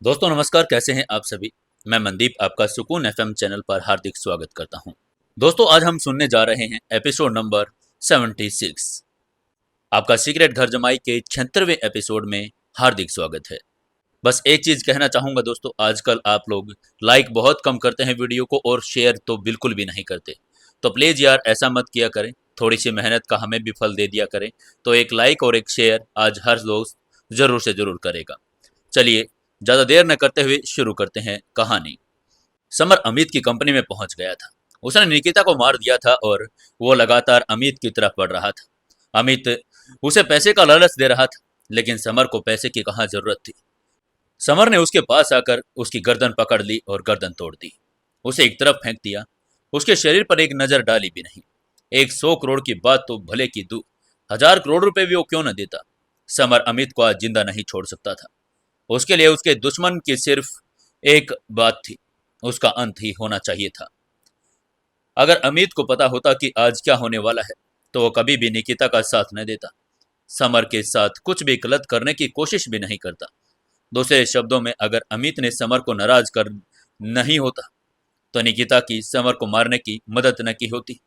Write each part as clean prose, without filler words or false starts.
दोस्तों नमस्कार, कैसे हैं आप सभी। मैं मनदीप आपका सुकून एफएम चैनल पर हार्दिक स्वागत करता हूं। दोस्तों आज हम सुनने जा रहे हैं एपिसोड नंबर 76। आपका सीक्रेट घर जमाई के 76वें एपिसोड में हार्दिक स्वागत है। बस एक चीज कहना चाहूंगा दोस्तों, आजकल आप लोग लाइक बहुत कम करते हैं वीडियो को और शेयर तो बिल्कुल भी नहीं करते। तो प्लीज यार ऐसा मत किया करें, थोड़ी सी मेहनत का हमें भी फल दे दिया करें। तो एक लाइक और एक शेयर आज हर दोस्त जरूर से जरूर करेगा। चलिए ज्यादा देर न करते हुए शुरू करते हैं कहानी। समर अमित की कंपनी में पहुंच गया था। उसने निकिता को मार दिया था और वो लगातार अमित की तरफ बढ़ रहा था। अमित उसे पैसे का लालच दे रहा था, लेकिन समर को पैसे की कहाँ जरूरत थी। समर ने उसके पास आकर उसकी गर्दन पकड़ ली और गर्दन तोड़ दी। उसे एक तरफ फेंक दिया। उसके शरीर पर एक नजर डाली भी नहीं। 100 करोड़ की बात तो भले की दूर, 1000 करोड़ रुपए भी वो क्यों न देता। समर अमित को आज जिंदा नहीं छोड़ सकता था। उसके लिए उसके दुश्मन की सिर्फ एक बात थी, उसका अंत ही होना चाहिए था। अगर अमित को पता होता कि आज क्या होने वाला है, तो वो कभी भी निकिता का साथ न देता। समर के साथ कुछ भी गलत करने की कोशिश भी नहीं करता। दूसरे शब्दों में, अगर अमित ने समर को नाराज कर नहीं होता, तो निकिता की समर को मारने की मदद न की होती,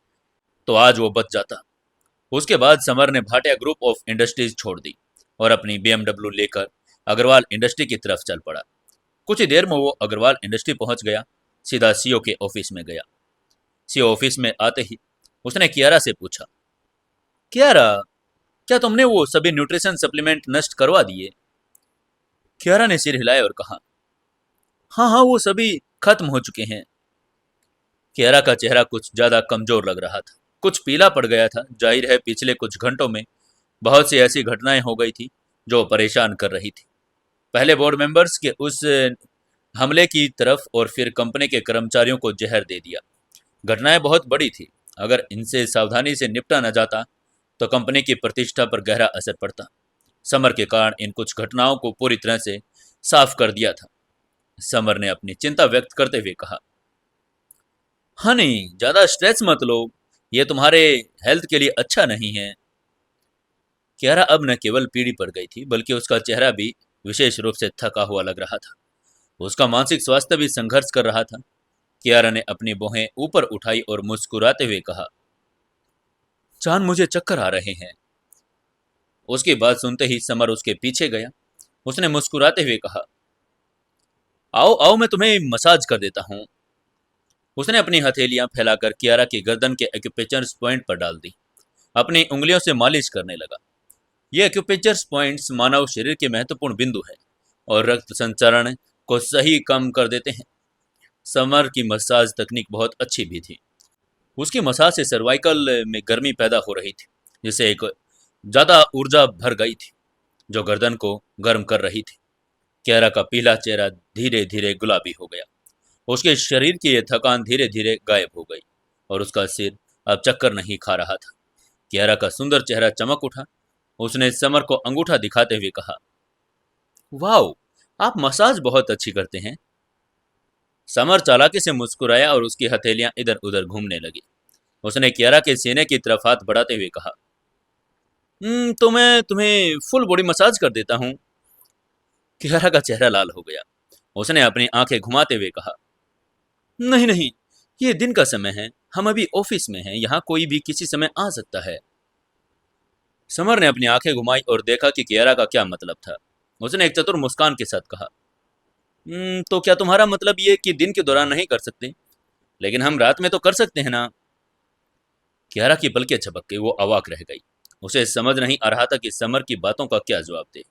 तो आज वो बच जाता। उसके बाद समर ने भाटिया ग्रुप ऑफ इंडस्ट्रीज छोड़ दी और अपनी BMW लेकर अग्रवाल इंडस्ट्री की तरफ चल पड़ा। कुछ ही देर में वो अग्रवाल इंडस्ट्री पहुंच गया। सीधा सीओ के ऑफिस में गया। सीओ ऑफिस में आते ही उसने कियारा से पूछा, कियारा, क्या तुमने वो सभी न्यूट्रिशन सप्लीमेंट नष्ट करवा दिए? कियारा ने सिर हिलाया और कहा, हाँ हाँ, वो सभी खत्म हो चुके हैं। कियारा का चेहरा कुछ ज्यादा कमजोर लग रहा था, कुछ पीला पड़ गया था। जाहिर है पिछले कुछ घंटों में बहुत सी ऐसी घटनाएं हो गई थी जो परेशान कर रही थी। पहले बोर्ड मेंबर्स के उस हमले की तरफ और फिर कंपनी के कर्मचारियों को जहर दे दिया। घटनाएं बहुत बड़ी थी। अगर इनसे सावधानी से निपटा न जाता तो कंपनी की प्रतिष्ठा पर गहरा असर पड़ता। समर के कारण इन कुछ घटनाओं को पूरी तरह से साफ कर दिया था। समर ने अपनी चिंता व्यक्त करते हुए कहा, हनी, ज्यादा स्ट्रेस मत लो, ये तुम्हारे हेल्थ के लिए अच्छा नहीं है। कियारा अब न केवल पीढ़ी पड़ गई थी, बल्कि उसका चेहरा भी विशेष रूप से थका हुआ लग रहा था। उसका मानसिक स्वास्थ्य भी संघर्ष कर रहा था। कियारा ने अपनी भौहें ऊपर उठाई और मुस्कुराते हुए कहा, चांद, मुझे चक्कर आ रहे हैं। उसकी बात सुनते ही समर उसके पीछे गया। उसने मुस्कुराते हुए कहा, आओ आओ, मैं तुम्हें मसाज कर देता हूँ। उसने अपनी हथेलियां फैलाकर कियारा की गर्दन के एक्यूप्रेशर पॉइंट पर डाल दी। अपनी उंगलियों से मालिश करने लगा। ये एक्यूप्रेशर पॉइंट्स मानव शरीर के महत्वपूर्ण बिंदु है और रक्त संचरण को सही कम कर देते हैं। समर की मसाज तकनीक बहुत अच्छी भी थी। उसकी मसाज से सर्वाइकल में गर्मी पैदा हो रही थी, जिससे एक ज्यादा ऊर्जा भर गई थी जो गर्दन को गर्म कर रही थी। कियारा का पीला चेहरा धीरे धीरे गुलाबी हो गया। उसके शरीर की यह थकान धीरे धीरे गायब हो गई और उसका सिर अब चक्कर नहीं खा रहा था। कियारा का सुंदर चेहरा चमक उठा। उसने समर को अंगूठा दिखाते हुए कहा, वाह, आप मसाज बहुत अच्छी करते हैं। समर चालाकी से मुस्कुराया और उसकी हथेलियां इधर उधर घूमने लगी। उसने कियारा के सीने की तरफ हाथ बढ़ाते हुए कहा, तो मैं तुम्हें फुल बॉडी मसाज कर देता हूँ। कियारा का चेहरा लाल हो गया। उसने अपनी आंखें घुमाते हुए कहा, नहीं नहीं, ये दिन का समय है, हम अभी ऑफिस में हैं, यहाँ कोई भी किसी समय आ सकता है। समर ने अपनी आंखें घुमाई और देखा कि कियारा का क्या मतलब था। उसने एक चतुर मुस्कान के साथ कहा, तो क्या तुम्हारा मतलब ये कि दिन के दौरान नहीं कर सकते, लेकिन हम रात में तो कर सकते हैं ना? कियारा की पलकें झपक गई। वो अवाक रह गई। उसे समझ नहीं आ रहा था कि समर की बातों का क्या जवाब दे।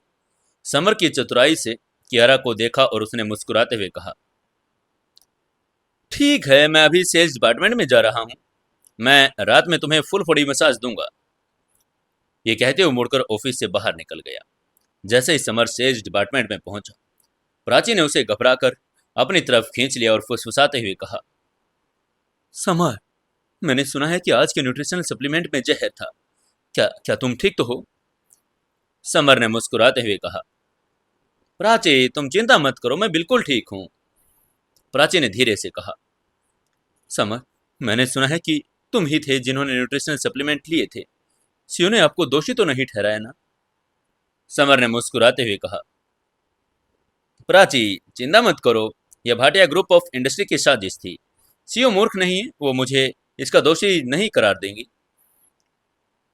समर की चतुराई से कियारा को देखा और उसने मुस्कुराते हुए कहा, ठीक है, मैं अभी सेल्स डिपार्टमेंट में जा रहा हूँ। मैं रात में तुम्हें फुल बॉडी मसाज दूंगा। ये कहते हुए मुड़कर ऑफिस से बाहर निकल गया। जैसे ही समर सेल्स डिपार्टमेंट में पहुंचा, प्राची ने उसे घबराकर अपनी तरफ खींच लिया और फुसफुसाते हुए कहा, समर, मैंने सुना है कि आज के न्यूट्रिशनल सप्लीमेंट में जहर था। क्या क्या तुम ठीक तो हो? समर ने मुस्कुराते हुए कहा, प्राची, तुम चिंता मत करो, मैं बिल्कुल ठीक हूँ। प्राची ने धीरे से कहा, समर, मैंने सुना है कि तुम ही थे जिन्होंने न्यूट्रिशनल सप्लीमेंट लिए थे। सीओ ने आपको दोषी तो नहीं ठहराया ना? समर ने मुस्कुराते हुए कहा, प्राची, चिंता मत करो, यह भाटिया ग्रुप ऑफ इंडस्ट्री की साजिश थी। सीईओ मूर्ख नहीं है, वो मुझे इसका दोषी नहीं करार देंगी।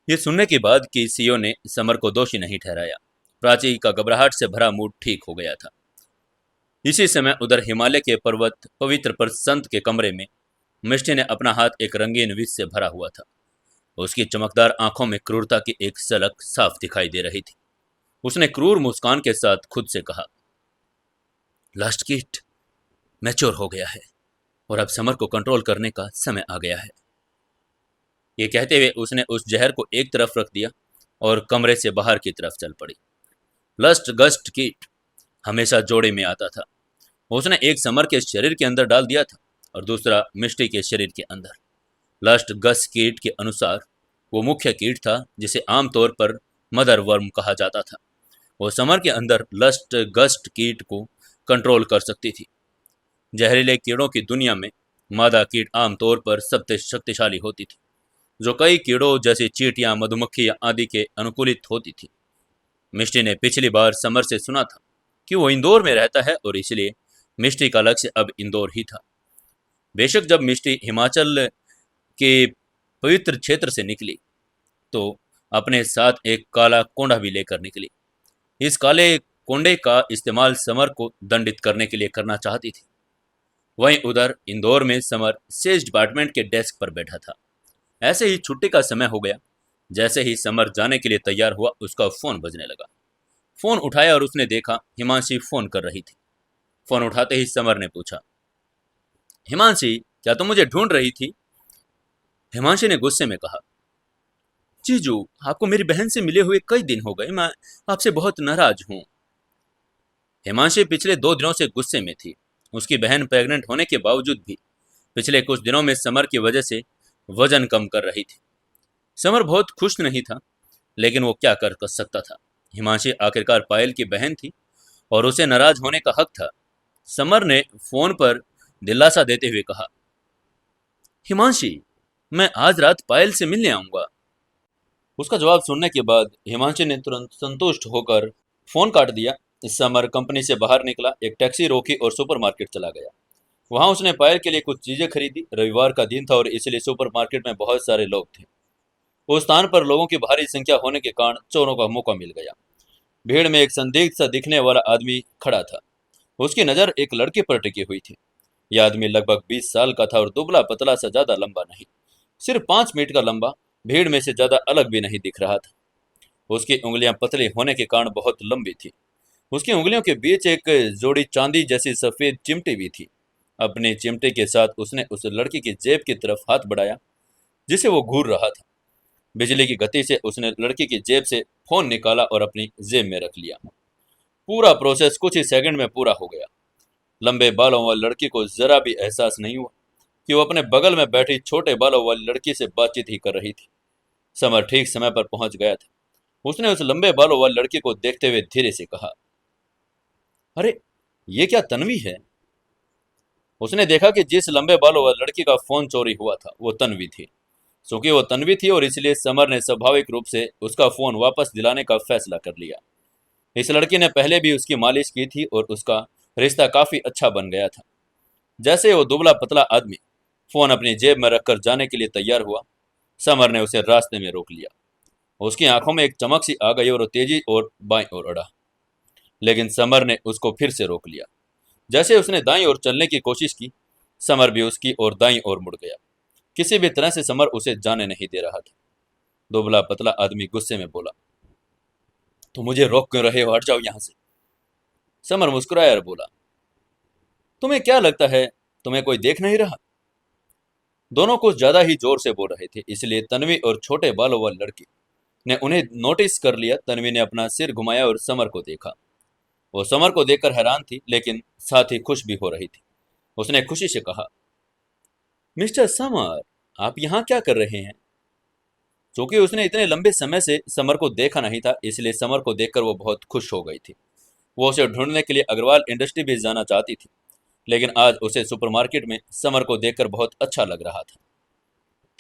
ये सुनने के बाद कि सीईओ ने समर को दोषी नहीं ठहराया, प्राची का घबराहट से भरा मूड ठीक हो गया था। इसी समय उधर हिमालय के पर्वत पवित्र पर संत के कमरे में मिष्टी ने अपना हाथ एक रंगीन विष से भरा हुआ था। उसकी चमकदार आंखों में क्रूरता की एक झलक साफ दिखाई दे रही थी। उसने क्रूर मुस्कान के साथ खुद से कहा, लास्ट किट मैच्योर हो गया है और अब समर को कंट्रोल करने का समय आ गया है। ये कहते हुए उसने उस जहर को एक तरफ रख दिया और कमरे से बाहर की तरफ चल पड़ी। लस्ट गस्ट किट हमेशा जोड़े में आता था। उसने एक समर के शरीर के अंदर डाल दिया था और दूसरा मिष्टी के शरीर के अंदर। लस्ट गस्ट कीट के अनुसार वो मुख्य कीट था जिसे आमतौर पर मदर वर्म कहा जाता था। वो समर के अंदर लस्ट गस्ट कीट को कंट्रोल कर सकती थी। जहरीले कीड़ों की दुनिया में मादा कीट आमतौर पर सबसे शक्तिशाली होती थी, जो कई कीड़ों जैसे चींटियां, मधुमक्खियां आदि के अनुकूलित होती थी। मिष्टी ने पिछली बार समर से सुना था कि वो इंदौर में रहता है और इसलिए मिष्टी का लक्ष्य अब इंदौर ही था। बेशक जब मिष्टी हिमाचल के पवित्र क्षेत्र से निकली तो अपने साथ एक काला कोंडा भी लेकर निकली। इस काले कोंडे का इस्तेमाल समर को दंडित करने के लिए करना चाहती थी। वहीं उधर इंदौर में समर सेल्स डिपार्टमेंट के डेस्क पर बैठा था। ऐसे ही छुट्टी का समय हो गया। जैसे ही समर जाने के लिए तैयार हुआ, उसका फोन बजने लगा। फोन उठाया और उसने देखा हिमांशी फोन कर रही थी। फोन उठाते ही समर ने पूछा, हिमांशी, क्या तुम मुझे ढूंढ रही थी? हिमांशी ने गुस्से में कहा, जीजू, आपको मेरी बहन से मिले हुए कई दिन हो गए, मैं आपसे बहुत नाराज हूं। हिमांशी पिछले 2 दिनों से गुस्से में थी। उसकी बहन प्रेग्नेंट होने के बावजूद भी पिछले कुछ दिनों में समर की वजह से वजन कम कर रही थी। समर बहुत खुश नहीं था, लेकिन वो क्या कर सकता था। हिमांशी आखिरकार पायल की बहन थी और उसे नाराज होने का हक था। समर ने फोन पर दिलासा देते हुए कहा, हिमांशी, मैं आज रात पायल से मिलने आऊंगा। उसका जवाब सुनने के बाद हिमांशी ने तुरंत संतुष्ट होकर फोन काट दिया। समर कंपनी से बाहर निकला, एक टैक्सी रोकी और सुपरमार्केट चला गया। वहां उसने पायल के लिए कुछ चीजें खरीदी। रविवार का दिन था और इसलिए सुपरमार्केट में बहुत सारे लोग थे। उस स्थान पर लोगों की भारी संख्या होने के कारण चोरों का मौका मिल गया। भीड़ में एक संदिग्ध सा दिखने वाला आदमी खड़ा था। उसकी नजर एक लड़के पर टिकी हुई थी। यह आदमी लगभग 20 साल का था और दुबला पतला सा, ज्यादा लंबा नहीं, सिर्फ 5 फीट का लंबा। भीड़ में से ज्यादा अलग भी नहीं दिख रहा था। उसकी उंगलियां पतली होने के कारण बहुत लंबी थी। उसकी उंगलियों के बीच एक जोड़ी चांदी जैसी सफेद चिमटी भी थी। अपनी चिमटे के साथ उसने उस लड़की की जेब की तरफ हाथ बढ़ाया जिसे वो घूर रहा था। बिजली की गति से उसने लड़की की जेब से फोन निकाला और अपनी जेब में रख लिया। पूरा प्रोसेस कुछ ही सेकंड में पूरा हो गया। लंबे बालों वाली लड़की को जरा भी एहसास नहीं हुआ कि वो अपने बगल में बैठी छोटे बालों वाली लड़की से बातचीत ही कर रही थी। समर ठीक समय पर पहुंच गया था। उसने उस लंबे बालों वाली लड़की को देखते हुए धीरे से कहा, अरे, ये क्या तन्वी है? उसने देखा कि जिस लंबे बालों वाली लड़की का फोन चोरी हुआ था वो तन्वी थी। क्योंकि वो तन्वी थी और इसलिए समर ने स्वाभाविक रूप से उसका फोन वापस दिलाने का फैसला कर लिया। इस लड़की ने पहले भी उसकी मालिश की थी और उसका रिश्ता काफी अच्छा बन गया था। जैसे वो दुबला पतला आदमी फोन अपनी जेब में रखकर जाने के लिए तैयार हुआ, समर ने उसे रास्ते में रोक लिया। उसकी आंखों में एक चमक सी आ गई और वो तेजी और बाईं ओर अड़ा। लेकिन समर ने उसको फिर से रोक लिया। जैसे उसने दाईं ओर चलने की कोशिश की, समर भी उसकी ओर दाईं ओर मुड़ गया। किसी भी तरह से समर उसे जाने नहीं दे रहा था। दुबला पतला आदमी गुस्से में बोला, तो मुझे रोक क्यों रहे हो? हट जाओ यहां से। समर मुस्कुराया और बोला, तुम्हें क्या लगता है तुम्हें कोई देख नहीं रहा? दोनों कुछ ज्यादा ही जोर से बोल रहे थे, इसलिए तन्वी और छोटे बालों वाली लड़की ने उन्हें नोटिस कर लिया। तन्वी ने अपना सिर घुमाया और समर को देखा। वो समर को देखकर हैरान थी, लेकिन साथ ही खुश भी हो रही थी। उसने खुशी से कहा, मिस्टर समर, आप यहाँ क्या कर रहे हैं? क्योंकि उसने इतने लंबे समय से समर को देखा नहीं था, इसलिए समर को देखकर वो बहुत खुश हो गई थी। वो उसे ढूंढने के लिए अग्रवाल इंडस्ट्री भी जाना चाहती थी, लेकिन आज उसे सुपरमार्केट में समर को देखकर बहुत अच्छा लग रहा था।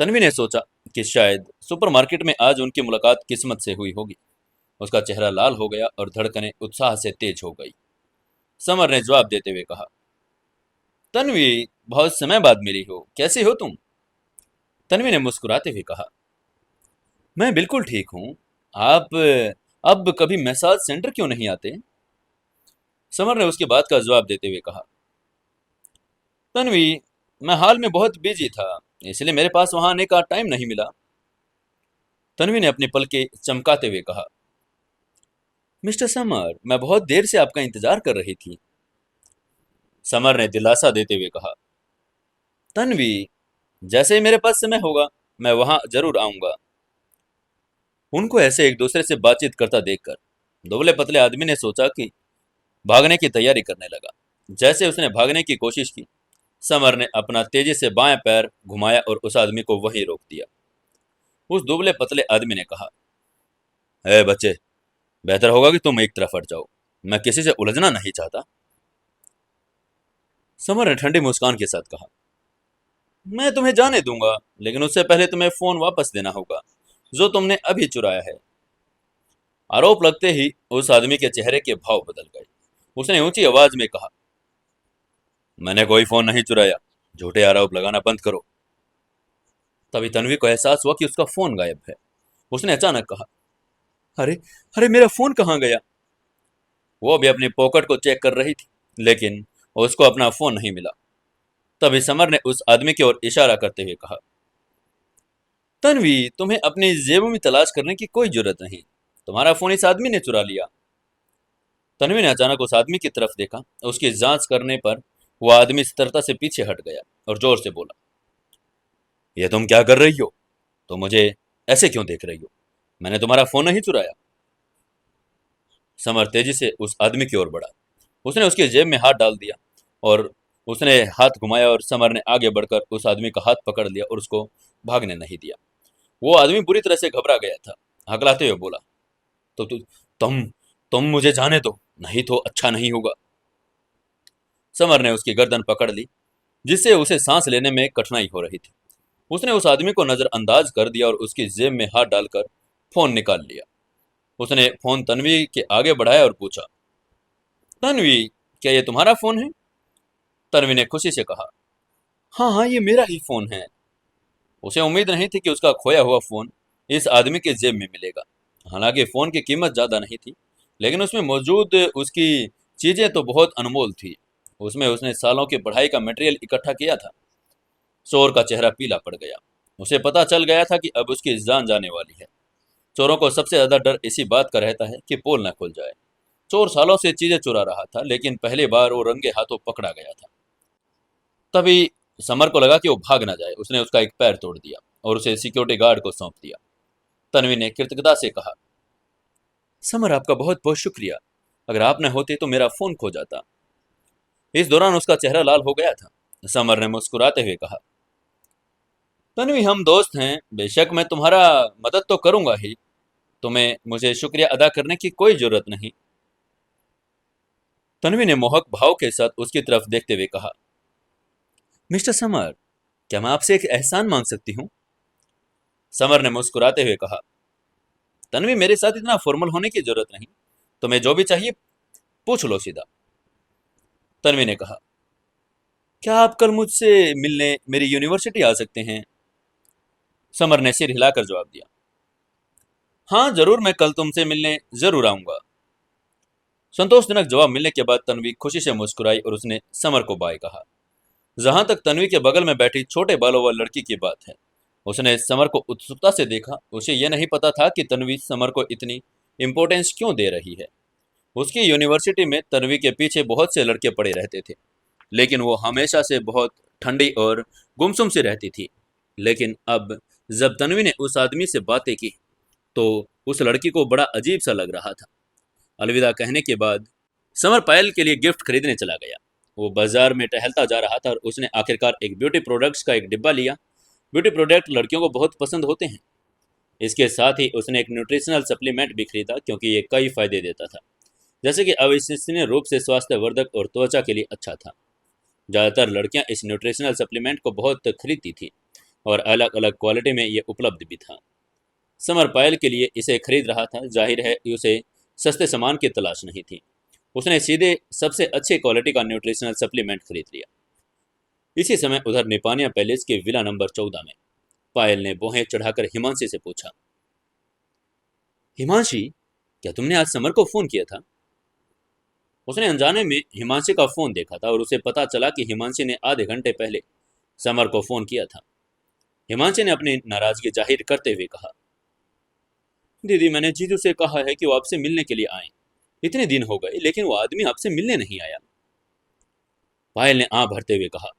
तन्वी ने सोचा कि शायद सुपरमार्केट में आज उनकी मुलाकात किस्मत से हुई होगी। उसका चेहरा लाल हो गया और धड़कनें उत्साह से तेज हो गई। समर ने जवाब देते हुए कहा। तन्वी, बहुत समय बाद मिली हो, कैसी हो तुम? तन्वी ने मुस्कुराते हुए कहा, मैं बिल्कुल ठीक हूँ। आप अब कभी मसाज सेंटर क्यों नहीं आते? समर ने उसकी बात का जवाब देते हुए कहा, तन्वी, मैं हाल में बहुत बिजी था, इसलिए मेरे पास वहां आने का टाइम नहीं मिला। तन्वी ने अपनी पलकें चमकाते हुए कहा, मिस्टर समर, मैं बहुत देर से आपका इंतजार कर रही थी। समर ने दिलासा देते हुए कहा, तन्वी, जैसे ही मेरे पास समय होगा मैं वहां जरूर आऊंगा। उनको ऐसे एक दूसरे से बातचीत करता देखकर दुबले पतले आदमी ने सोचा कि भागने की तैयारी करने लगा। जैसे उसने भागने की कोशिश की, समर ने अपना तेजी से बाएं पैर घुमाया और उस आदमी को वहीं रोक दिया। उस दुबले पतले आदमी ने कहा, बच्चे, बेहतर होगा कि तुम एक तरफ हट जाओ, मैं किसी से उलझना नहीं चाहता। समर ने ठंडी मुस्कान के साथ कहा, मैं तुम्हें जाने दूंगा, लेकिन उससे पहले तुम्हें फोन वापस देना होगा जो तुमने अभी चुराया है। आरोप लगते ही उस आदमी के चेहरे के भाव बदल गए। उसने ऊंची आवाज में कहा, मैंने कोई फोन नहीं चुराया, झूठे आरोप लगाना बंद करो। तभी तन्वी को एहसास हुआ कि उसका फोन गायब है। उसने अचानक कहा, अरे अरे, मेरा फोन कहाँ गया? वो भी अपनी पॉकेट को चेक कर रही थी, लेकिन उसको अपना फोन नहीं मिला। तभी समर ने उस आदमी की ओर इशारा करते हुए कहा, तन्वी, तुम्हें अपनी जेबों में तलाश करने की कोई जरूरत नहीं, तुम्हारा फोन इस आदमी ने चुरा लिया। तन्वी ने अचानक उस आदमी की तरफ देखा। उसकी जांच करने पर वह आदमी स्थिरता से पीछे हट गया और जोर से बोला, यह तुम क्या कर रही हो? तुम मुझे ऐसे क्यों देख रही हो? मैंने तुम्हारा फोन नहीं चुराया। समर तेजी से उस आदमी की ओर बढ़ा। उसने उसकी जेब में हाथ डाल दिया और उसने हाथ घुमाया और समर ने आगे बढ़कर उस आदमी का हाथ पकड़ लिया और उसको भागने नहीं दिया। वो आदमी बुरी तरह से घबरा गया था। हकलाते हुए बोला, तो तुम तुम मुझे जाने दो, नहीं तो अच्छा नहीं होगा। समर ने उसकी गर्दन पकड़ ली, जिससे उसे सांस लेने में कठिनाई हो रही थी। उसने उस आदमी को नजरअंदाज कर दिया और उसकी जेब में हाथ डालकर फोन निकाल लिया। उसने फोन तन्वी के आगे बढ़ाया और पूछा, तन्वी, क्या ये तुम्हारा फोन है? तन्वी ने खुशी से कहा, हाँ हाँ, ये मेरा ही फोन है। उसे उम्मीद नहीं थी कि उसका खोया हुआ फोन इस आदमी के जेब में मिलेगा। हालांकि फोन की कीमत ज्यादा नहीं थी, लेकिन उसमें मौजूद उसकी चीजें तो बहुत अनमोल थी। उसमें उसने सालों की पढ़ाई का मटेरियल इकट्ठा किया था। चोर का चेहरा पीला पड़ गया। उसे पता चल गया था कि अब उसकी जान जाने वाली है। चोरों को सबसे ज्यादा डर इसी बात का रहता है कि पोल न खुल जाए। चोर सालों से चीजें चुरा रहा था, लेकिन पहली बार वो रंगे हाथों पकड़ा गया था। तभी समर को लगा कि वो भाग ना जाए। उसने उसका एक पैर तोड़ दिया और उसे सिक्योरिटी गार्ड को सौंप दिया। तन्वी ने कृतज्ञता से कहा, समर, आपका बहुत बहुत शुक्रिया, अगर आप न होते तो मेरा फोन खो जाता। इस दौरान उसका चेहरा लाल हो गया था। समर ने मुस्कुराते हुए कहा, तन्वी, हम दोस्त हैं, बेशक मैं तुम्हारा मदद तो करूंगा ही, तुम्हें मुझे शुक्रिया अदा करने की कोई जरूरत नहीं। तन्वी ने मोहक भाव के साथ उसकी तरफ देखते हुए कहा, मिस्टर समर, क्या मैं आपसे एक एहसान मांग सकती हूँ? समर ने मुस्कुराते हुए कहा, तन्वी, मेरे साथ इतना फॉर्मल होने की जरूरत नहीं, तुम्हें जो भी चाहिए पूछ लो सीधा। तन्वी ने कहा, क्या आप कल मुझसे मिलने मेरी यूनिवर्सिटी आ सकते हैं? समर ने सिर हिलाकर जवाब दिया, हाँ जरूर, मैं कल तुमसे मिलने जरूर आऊंगा। संतोषजनक जवाब मिलने के बाद तन्वी खुशी से मुस्कुराई और उसने समर को बाय कहा। जहां तक तन्वी के बगल में बैठी छोटे बालों वाली लड़की की बात है, उसने समर को उत्सुकता से देखा। उसे यह नहीं पता था कि तन्वी समर को इतनी इंपॉर्टेंस क्यों दे रही है। उसकी यूनिवर्सिटी में तन्वी के पीछे बहुत से लड़के पड़े रहते थे, लेकिन वो हमेशा से बहुत ठंडी और गुमसुम सी रहती थी। लेकिन अब जब तन्वी ने उस आदमी से बातें की, तो उस लड़की को बड़ा अजीब सा लग रहा था। अलविदा कहने के बाद समर पायल के लिए गिफ्ट खरीदने चला गया। वो बाजार में टहलता जा रहा था और उसने आखिरकार एक ब्यूटी प्रोडक्ट्स का एक डिब्बा लिया। ब्यूटी प्रोडक्ट लड़कियों को बहुत पसंद होते हैं। इसके साथ ही उसने एक न्यूट्रिशनल सप्लीमेंट भी खरीदा, क्योंकि ये कई फायदे देता था, जैसे कि अविश्वसनीय रूप से स्वास्थ्यवर्धक और त्वचा के लिए अच्छा था। ज़्यादातर लड़कियां इस न्यूट्रिशनल सप्लीमेंट को बहुत खरीदती थी और अलग अलग क्वालिटी में ये उपलब्ध भी था। समर पायल के लिए इसे खरीद रहा था। जाहिर है उसे सस्ते सामान की तलाश नहीं थी। उसने सीधे सबसे अच्छे क्वालिटी का न्यूट्रिशनल सप्लीमेंट खरीद लिया। इसी समय उधर निपानिया पैलेस के विला नंबर 14 में पायल ने बोहें चढ़ाकर हिमांशी से पूछा, हिमांशी, क्या तुमने आज समर को फोन किया था? उसने अनजाने में हिमांशी का फोन देखा था और उसे पता चला कि हिमांशी ने आधे घंटे पहले समर को फोन किया था। हिमांशी ने अपनी नाराजगी जाहिर करते हुए कहा, दीदी, मैंने जीजू से कहा है कि वो आपसे मिलने के लिए आए। इतने दिन हो गए लेकिन वो आदमी आपसे मिलने नहीं आया। पायल ने आं भरते हुए कहा,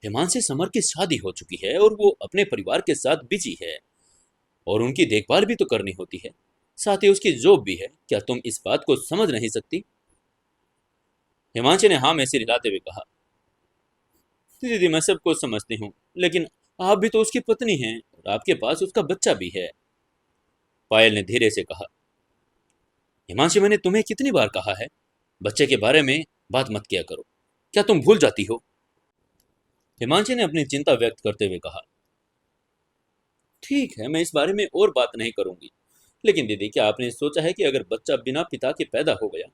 हिमांशी, समर की शादी हो चुकी है और वो अपने परिवार के साथ बिजी है और उनकी देखभाल भी तो करनी होती है, साथ ही उसकी जॉब भी है। क्या तुम इस बात को समझ नहीं सकती? हिमांशी ने हाँ में सिर हिलाते हुए कहा, दीदी, मैं सब कुछ समझती हूँ, लेकिन आप भी तो उसकी पत्नी हैं और आपके पास उसका बच्चा भी है। पायल ने धीरे से कहा, हिमांशी, मैंने तुम्हें कितनी बार कहा है, बच्चे के बारे में बात मत किया करो। क्या तुम भूल जाती हो? हिमांशी ने अपनी चिंता व्यक्त करते हुए कहा, ठीक है, मैं इस बारे में और बात नहीं करूंगी, लेकिन दीदी, क्या आपने सोचा है कि अगर बच्चा बिना पिता के पैदा हो गया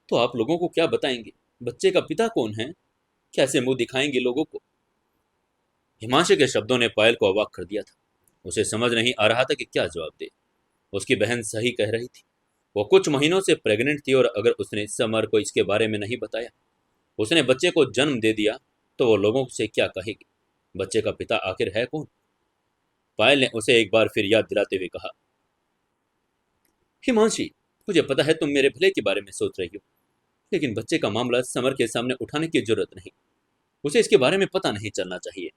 तो आप लोगों को क्या बताएंगे? बच्चे का पिता कौन है? कैसे मुंह दिखाएंगे लोगों को? हिमांशु के शब्दों ने पायल को अवाक कर दिया था। उसे समझ नहीं आ रहा था कि क्या जवाब दे। उसकी बहन सही कह रही थी। वो कुछ महीनों से प्रेग्नेंट थी और अगर उसने समर को इसके बारे में नहीं बताया, उसने बच्चे को जन्म दे दिया, तो वो लोगों से क्या कहेगी? बच्चे का पिता आखिर है कौन? पायल ने उसे एक बार फिर याद दिलाते हुए कहा, हिमांशी, मुझे पता है तुम मेरे भले के बारे में सोच रही हो, लेकिन बच्चे का मामला समर के सामने उठाने की जरूरत नहीं। उसे इसके बारे में पता नहीं चलना चाहिए।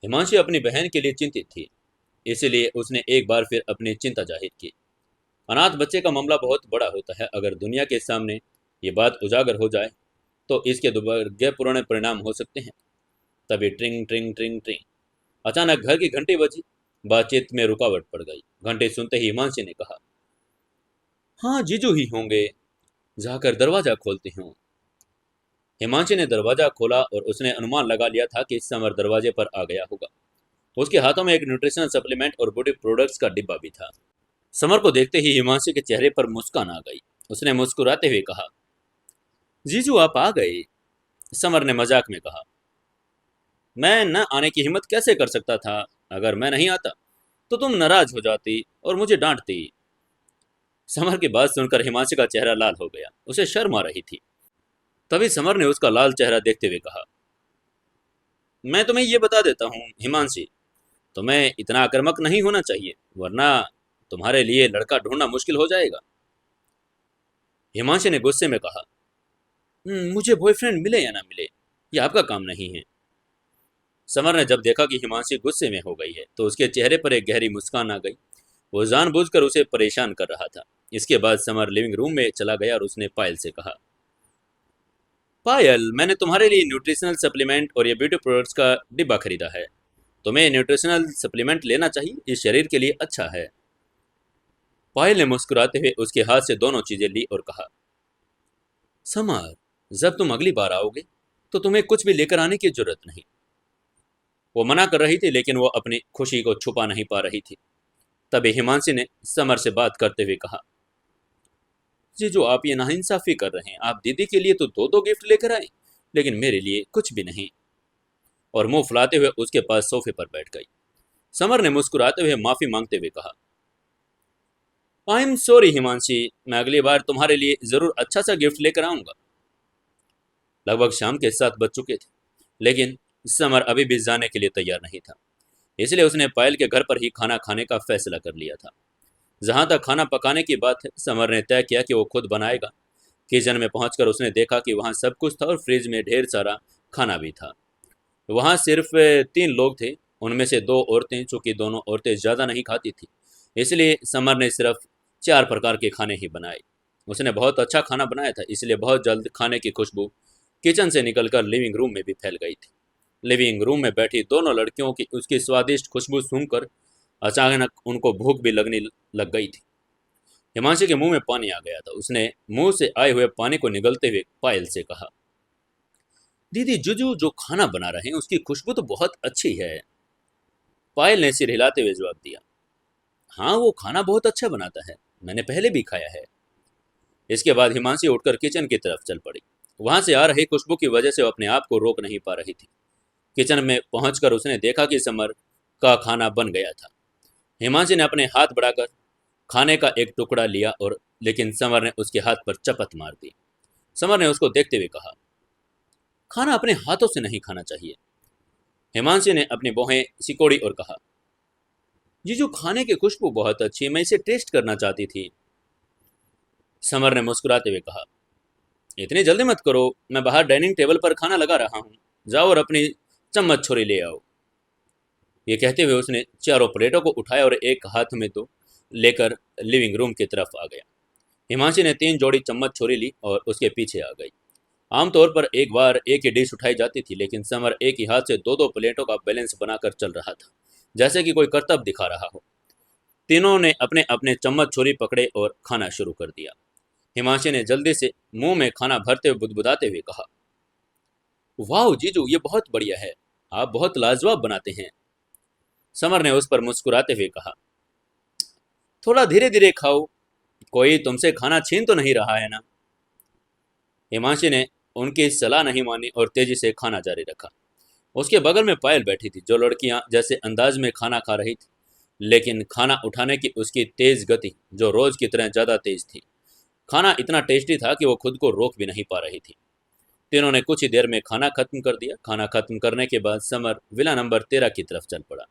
हिमांशी अपनी बहन के लिए चिंतित थी, इसलिए उसने एक बार फिर अपनी चिंता जाहिर की। अनाथ बच्चे का मामला बहुत बड़ा होता है। अगर दुनिया के सामने ये बात उजागर हो जाए तो इसके दुर्भाग्यपूर्ण परिणाम हो सकते हैं। तभी ट्रिंग ट्रिंग ट्रिंग ट्रिंग, अचानक घर की घंटी बजी। बातचीत में रुकावट पड़ गई। घंटे सुनते ही हिमांशी ने कहा, हाँ, जीजू ही होंगे, जाकर दरवाजा खोलती हूँ। हिमांशी ने दरवाजा खोला और उसने अनुमान लगा लिया था कि समर दरवाजे पर आ गया होगा। उसके हाथों में एक न्यूट्रिशनल सप्लीमेंट और ब्यूटी प्रोडक्ट्स का डिब्बा भी था। समर को देखते ही हिमांशी के चेहरे पर मुस्कान आ गई। उसने मुस्कुराते हुए कहा, जीजू, आप आ गए। समर ने मजाक में कहा, मैं न आने की हिम्मत कैसे कर सकता था? अगर मैं नहीं आता तो तुम नाराज हो जाती और मुझे डांटती। समर की बात सुनकर हिमांशी का चेहरा लाल हो गया। उसे शर्म आ रही थी। तभी समर ने उसका लाल चेहरा देखते हुए कहा, मैं तुम्हें ये बता देता हूँ हिमांशी, तुम्हें इतना आक्रामक नहीं होना चाहिए, वरना तुम्हारे लिए लड़का ढूंढना मुश्किल हो जाएगा। हिमांशी ने गुस्से में कहा, मुझे बॉयफ्रेंड मिले या ना मिले, ये आपका काम नहीं है। समर ने जब देखा कि हिमांशी गुस्से में हो गई है तो उसके चेहरे पर एक गहरी मुस्कान आ गई। वो जानबूझकर उसे परेशान कर रहा था। इसके बाद समर लिविंग रूम में चला गया और उसने पायल से कहा, पायल, मैंने तुम्हारे लिए न्यूट्रिशनल सप्लीमेंट और ये ब्यूटी प्रोडक्ट्स का डिब्बा खरीदा है। तुम्हें न्यूट्रिशनल सप्लीमेंट लेना चाहिए, इस शरीर के लिए अच्छा है। पायल ने मुस्कुराते हुए उसके हाथ से दोनों चीजें ली और कहा, समर, जब तुम अगली बार आओगे तो तुम्हें कुछ भी लेकर आने की जरूरत नहीं। वो मना कर रही थी लेकिन वो अपनी खुशी को छुपा नहीं पा रही थी। तभी हिमांशी ने समर से बात करते हुए कहा, जी, जो आप ये नाइंसाफी कर रहे हैं, आप दीदी के लिए तो दो दो गिफ्ट लेकर आए, लेकिन मेरे लिए कुछ भी नहीं। और मुंह फुलाते हुए उसके पास सोफे पर बैठ गई। समर ने मुस्कुराते हुए माफी मांगते हुए कहा, आई एम सॉरी हिमांशी, मैं अगली बार तुम्हारे लिए जरूर अच्छा सा गिफ्ट लेकर आऊंगा। लगभग शाम के 7 बज चुके थे, लेकिन समर अभी भी जाने के लिए तैयार नहीं था। इसलिए उसने पायल के घर पर ही खाना खाने का फैसला कर लिया था। जहां तक खाना पकाने की बात है, समर ने तय किया कि वो खुद बनाएगा। किचन में पहुंचकर उसने देखा कि वहां सब कुछ था और फ्रिज में ढेर सारा खाना भी था। वहां सिर्फ 3 लोग थे, उनमें से 2 औरतें। चूंकि दोनों औरतें ज़्यादा नहीं खाती थी, इसलिए समर ने सिर्फ 4 प्रकार के खाने ही बनाए। उसने बहुत अच्छा खाना बनाया था, इसलिए बहुत जल्द खाने की खुशबू किचन से निकलकर लिविंग रूम में भी फैल गई थी। लिविंग रूम में बैठी दोनों लड़कियों की उसकी स्वादिष्ट खुशबू सूंघकर अचानक उनको भूख भी लगने लग गई थी। हिमांशी के मुंह में पानी आ गया था। उसने मुंह से आए हुए पानी को निगलते हुए पायल से कहा, दीदी, जुजू जो खाना बना रहे हैं उसकी खुशबू तो बहुत अच्छी है। पायल ने सिर हिलाते हुए जवाब दिया, हाँ, वो खाना बहुत अच्छा बनाता है, मैंने पहले भी खाया है। इसके बाद हिमांशी उठकर किचन की तरफ चल पड़ी। वहां से आ रही खुशबू की वजह से वो अपने आप को रोक नहीं पा रही थी। किचन में पहुंचकर उसने देखा कि समर का खाना बन गया था। हिमांशी ने अपने हाथ बढ़ाकर खाने का एक टुकड़ा लिया और लेकिन समर ने उसके हाथ पर चपत मार दी। समर ने उसको देखते हुए कहा, खाना अपने हाथों से नहीं खाना चाहिए। हिमांशी ने अपनी भौहें सिकोड़ी और कहा, जीजू खाने की खुशबू बहुत अच्छी है, मैं इसे टेस्ट करना चाहती थी। समर ने मुस्कुराते हुए कहा, इतनी जल्दी मत करो, मैं बाहर डाइनिंग टेबल पर खाना लगा रहा हूँ, जाओ और अपनी चम्मच छुरी ले आओ। ये कहते हुए उसने चारों प्लेटों को उठाया और एक हाथ में तो लेकर लिविंग रूम की तरफ आ गया। हिमांशी ने 3 जोड़ी चम्मच छुरी ली और उसके पीछे आ गई। आमतौर पर एक बार एक ही डिश उठाई जाती थी, लेकिन समर एक ही हाथ से 2-2 प्लेटों का बैलेंस बनाकर चल रहा था, जैसे कि कोई करतब दिखा रहा हो। तीनों ने अपने अपने चम्मच छुरी पकड़े और खाना शुरू कर दिया। हिमांशी ने जल्दी से मुंह में खाना भरते हुए बुदबुदाते हुए कहा, वाह जीजू, ये बहुत बढ़िया है, आप बहुत लाजवाब बनाते हैं। समर ने उस पर मुस्कुराते हुए कहा, थोड़ा धीरे धीरे खाओ, कोई तुमसे खाना छीन तो नहीं रहा है ना। हिमांशी ने उनकी सलाह नहीं मानी और तेजी से खाना जारी रखा। उसके बगल में पायल बैठी थी, जो लड़कियां जैसे अंदाज में खाना खा रही थी, लेकिन खाना उठाने की उसकी तेज गति जो रोज की तरह ज्यादा तेज थी। खाना इतना टेस्टी था कि वो खुद को रोक भी नहीं पा रही थी। तीनों ने कुछ ही देर में खाना खत्म कर दिया। खाना खत्म करने के बाद समर विला नंबर 13 की तरफ चल पड़ा।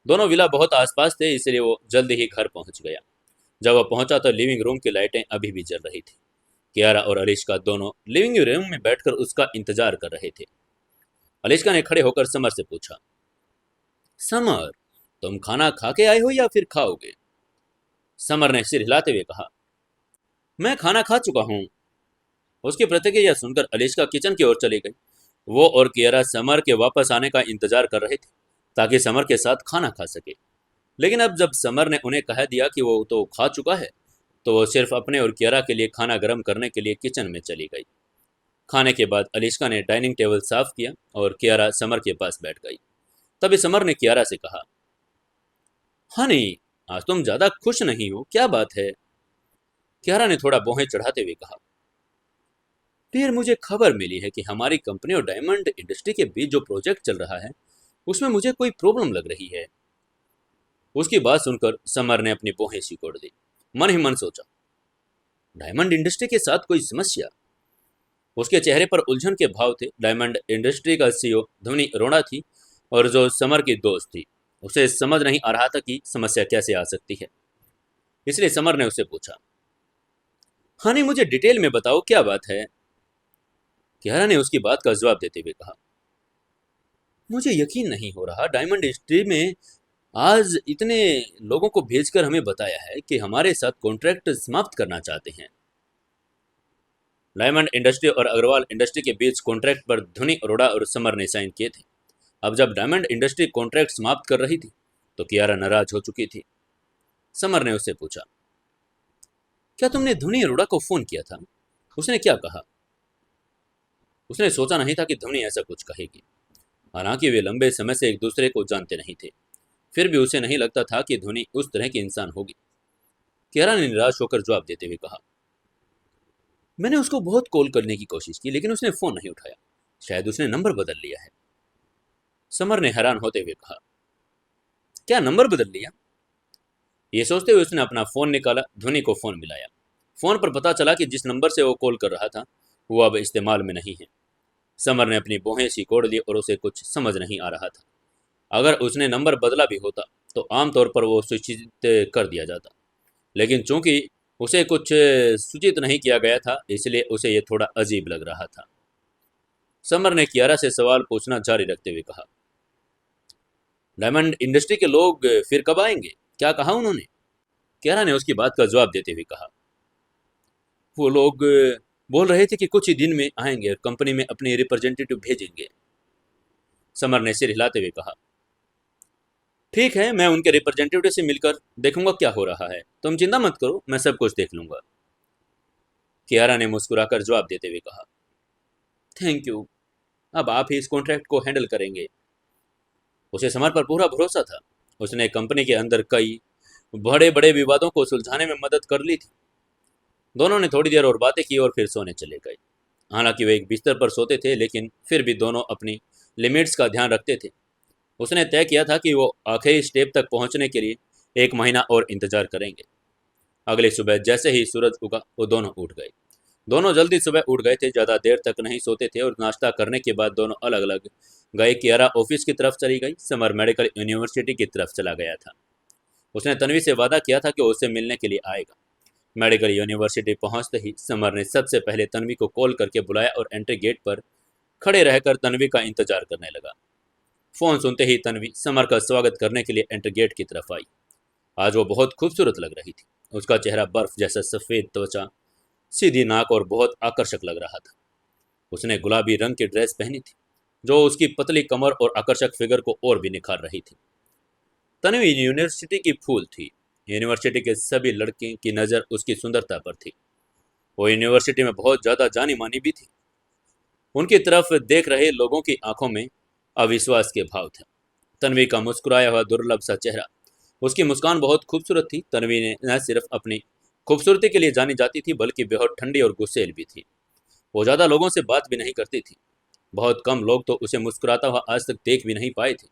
दोनों विला बहुत आसपास थे, इसलिए वो जल्दी ही घर पहुंच गया। जब वह पहुंचा तो लिविंग रूम की लाइटें अभी भी जल रही थी। कियारा और अलिश्का दोनों लिविंग रूम में बैठकर उसका इंतजार कर रहे थे। अलिश्का ने खड़े होकर समर से पूछा, समर, तुम खाना खा के आए हो या फिर खाओगे? समर ने सिर हिलाते हुए कहा, मैं खाना खा चुका हूं। उसकी प्रतिक्रिया सुनकर अलिश्का किचन की ओर चली गई। वो और कियारा समर के वापस आने का इंतजार कर रहे थे, ताकि समर के साथ खाना खा सके। लेकिन अब जब समर ने उन्हें कह दिया कि वो तो खा चुका है, तो वो सिर्फ अपने और कियारा के लिए खाना गर्म करने के लिए किचन में चली गई। खाने के बाद अलिश्का ने डाइनिंग टेबल साफ किया और कियारा समर के पास बैठ गई। तभी समर ने कियारा से कहा, हनी, आज तुम ज्यादा खुश नहीं हो, क्या बात है? कियारा ने थोड़ा भौहें चढ़ाते हुए कहा, फिर मुझे खबर मिली है कि हमारी कंपनी और डायमंड इंडस्ट्री के बीच जो प्रोजेक्ट चल रहा है, उसमें मुझे कोई प्रॉब्लम लग रही है। उसकी बात सुनकर समर ने अपनी भौहें सिकोड़ दी। मन ही मन सोचा, डायमंड इंडस्ट्री के साथ कोई समस्या? उसके चेहरे पर उलझन के भाव थे। डायमंड इंडस्ट्री का सीईओ ध्वनि अरोड़ा थी और जो समर की दोस्त थी। उसे समझ नहीं आ रहा था कि समस्या कैसे आ सकती है, इसलिए समर ने उससे पूछा, हनी, मुझे डिटेल में बताओ, क्या बात है? कियारा ने उसकी बात का जवाब देते हुए कहा, मुझे यकीन नहीं हो रहा, डायमंड इंडस्ट्री में आज इतने लोगों को भेजकर हमें बताया है कि हमारे साथ कॉन्ट्रैक्ट समाप्त करना चाहते हैं। डायमंड इंडस्ट्री और अग्रवाल इंडस्ट्री के बीच कॉन्ट्रैक्ट पर ध्वनि अरोड़ा और समर ने साइन किए थे। अब जब डायमंड इंडस्ट्री कॉन्ट्रैक्ट समाप्त कर रही थी, तो कियारा नाराज हो चुकी थी। समर ने उससे पूछा, क्या तुमने ध्वनि अरोड़ा को फोन किया था? उसने क्या कहा? उसने सोचा नहीं था कि ध्वनि ऐसा कुछ कहेगी। हालांकि वे लंबे समय से एक दूसरे को जानते नहीं थे, फिर भी उसे नहीं लगता था कि ध्वनि उस तरह की इंसान होगी। कियारा ने निराश होकर जवाब देते हुए कहा, मैंने उसको बहुत कॉल करने की कोशिश की, लेकिन उसने फोन नहीं उठाया। शायद उसने नंबर बदल लिया है। समर ने हैरान होते हुए कहा, क्या नंबर बदल लिया? ये सोचते हुए उसने अपना फोन निकाला, ध्वनि को फोन मिलाया। फोन पर पता चला कि जिस नंबर से वो कॉल कर रहा था, वो अब इस्तेमाल में नहीं है। समर ने अपनी भौहें सिकोड़ ली और उसे कुछ समझ नहीं आ रहा था। अगर उसने नंबर बदला भी होता तो आमतौर पर वो सूचित कर दिया जाता, लेकिन चूंकि उसे कुछ सूचित नहीं किया गया था, इसलिए उसे ये थोड़ा अजीब लग रहा था। समर ने कियारा से सवाल पूछना जारी रखते हुए कहा, डायमंड इंडस्ट्री के लोग फिर कब आएंगे, क्या कहा उन्होंने? कियारा ने उसकी बात का जवाब देते हुए कहा, वो लोग बोल रहे थे कि कुछ ही दिन में आएंगे और कंपनी में अपने रिप्रेजेंटेटिव भेजेंगे। समर ने सिर हिलाते हुए कहा, ठीक है, मैं उनके रिप्रेजेंटेटिव से मिलकर देखूंगा क्या हो रहा है, तुम चिंता मत करो, मैं सब कुछ देख लूंगा। कियारा ने मुस्कुराकर जवाब देते हुए कहा, थैंक यू, अब आप ही इस कॉन्ट्रैक्ट को हैंडल करेंगे। उसे समर पर पूरा भरोसा था। उसने कंपनी के अंदर कई बड़े बड़े विवादों को सुलझाने में मदद कर ली थी। दोनों ने थोड़ी देर और बातें की और फिर सोने चले गए। हालांकि वे एक बिस्तर पर सोते थे, लेकिन फिर भी दोनों अपनी लिमिट्स का ध्यान रखते थे। उसने तय किया था कि वो आखिरी स्टेप तक पहुंचने के लिए 1 महीना और इंतजार करेंगे। अगली सुबह जैसे ही सूरज उगा वो दोनों उठ गए। दोनों जल्दी सुबह उठ गए थे, ज़्यादा देर तक नहीं सोते थे, और नाश्ता करने के बाद दोनों अलग अलग गए। कियारा ऑफिस की तरफ चली गई, समर मेडिकल यूनिवर्सिटी की तरफ चला गया था। उसने तन्वी से वादा किया था कि वो उससे मिलने के लिए आएगा। मेडिकल यूनिवर्सिटी पहुंचते ही समर ने सबसे पहले तन्वी को कॉल करके बुलाया और एंट्री गेट पर खड़े रहकर तन्वी का इंतजार करने लगा। फोन सुनते ही तन्वी समर का स्वागत करने के लिए एंट्री गेट की तरफ आई। आज वो बहुत खूबसूरत लग रही थी। उसका चेहरा बर्फ जैसा सफेद, त्वचा सीधी नाक और बहुत आकर्षक लग रहा था। उसने गुलाबी रंग की ड्रेस पहनी थी, जो उसकी पतली कमर और आकर्षक फिगर को और भी निखार रही थी। तन्वी यूनिवर्सिटी की फूल थी। यूनिवर्सिटी के सभी लड़के की नज़र उसकी सुंदरता पर थी। वो यूनिवर्सिटी में बहुत ज़्यादा जानी मानी भी थी। उनकी तरफ देख रहे लोगों की आंखों में अविश्वास के भाव थे। तन्वी का मुस्कुराया हुआ दुर्लभ सा चेहरा, उसकी मुस्कान बहुत खूबसूरत थी। तन्वी ने न सिर्फ अपनी खूबसूरती के लिए जानी जाती थी, बल्कि बहुत ठंडी और गुस्सैल भी थी। वो ज़्यादा लोगों से बात भी नहीं करती थी। बहुत कम लोग तो उसे मुस्कुराता हुआ आज तक देख भी नहीं पाए थे।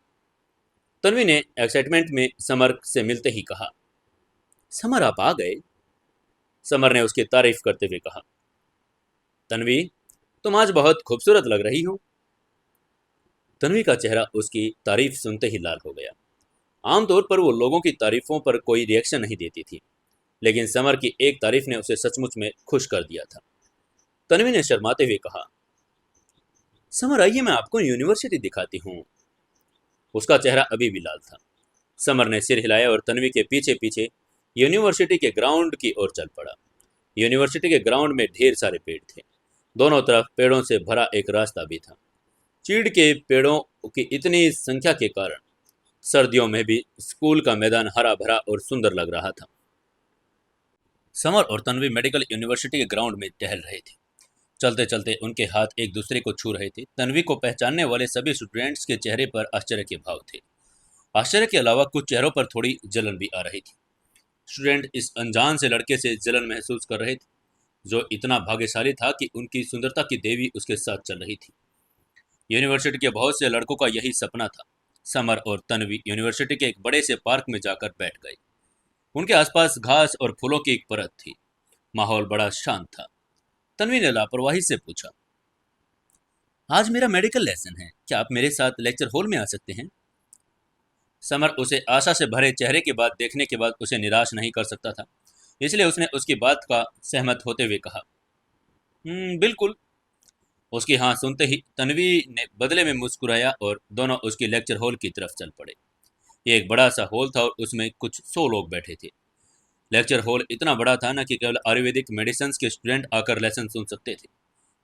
तन्वी ने एक्साइटमेंट में समर से मिलते ही कहा, समर आप आ गए। समर ने उसकी तारीफ करते हुए कहा, तन्वी तुम आज बहुत खूबसूरत लग रही हो। तन्वी का चेहरा उसकी तारीफ सुनते ही लाल हो गया। आमतौर पर वो लोगों की तारीफों पर कोई रिएक्शन नहीं देती थी, लेकिन समर की एक तारीफ ने उसे सचमुच में खुश कर दिया था। तन्वी ने शर्माते हुए कहा, समर आइए, मैं आपको यूनिवर्सिटी दिखाती हूँ। उसका चेहरा अभी भी लाल था। समर ने सिर हिलाया और तन्वी के पीछे पीछे यूनिवर्सिटी के ग्राउंड की ओर चल पड़ा। यूनिवर्सिटी के ग्राउंड में ढेर सारे पेड़ थे। दोनों तरफ पेड़ों से भरा एक रास्ता भी था। चीड़ के पेड़ों की इतनी संख्या के कारण सर्दियों में भी स्कूल का मैदान हरा भरा और सुंदर लग रहा था। समर और तन्वी मेडिकल यूनिवर्सिटी के ग्राउंड में टहल रहे थे। चलते चलते उनके हाथ एक दूसरे को छू रहे थे। तन्वी को पहचानने वाले सभी स्टूडेंट्स के चेहरे पर आश्चर्य के भाव थे। आश्चर्य के अलावा कुछ चेहरों पर थोड़ी जलन भी आ रही थी। स्टूडेंट इस अनजान से लड़के से जलन महसूस कर रहे थे, जो इतना भाग्यशाली था कि उनकी सुंदरता की देवी उसके साथ चल रही थी। यूनिवर्सिटी के बहुत से लड़कों का यही सपना था। समर और तन्वी यूनिवर्सिटी के एक बड़े से पार्क में जाकर बैठ गए। उनके आसपास घास और फूलों की एक परत थी। माहौल बड़ा शांत था। तन्वी ने लापरवाही से पूछा, आज मेरा मेडिकल लेसन है, क्या आप मेरे साथ लेक्चर हॉल में आ सकते हैं? समर उसे आशा से भरे चेहरे की बात देखने के बाद उसे निराश नहीं कर सकता था, इसलिए उसने उसकी बात का सहमत होते हुए कहा, बिल्कुल। उसकी हाँ सुनते ही तन्वी ने बदले में मुस्कुराया और दोनों उसकी लेक्चर हॉल की तरफ चल पड़े। ये एक बड़ा सा हॉल था और उसमें कुछ 100 लोग बैठे थे। लेक्चर हॉल इतना बड़ा था न कि केवल आयुर्वेदिक मेडिसिन के स्टूडेंट आकर लेसन सुन सकते थे,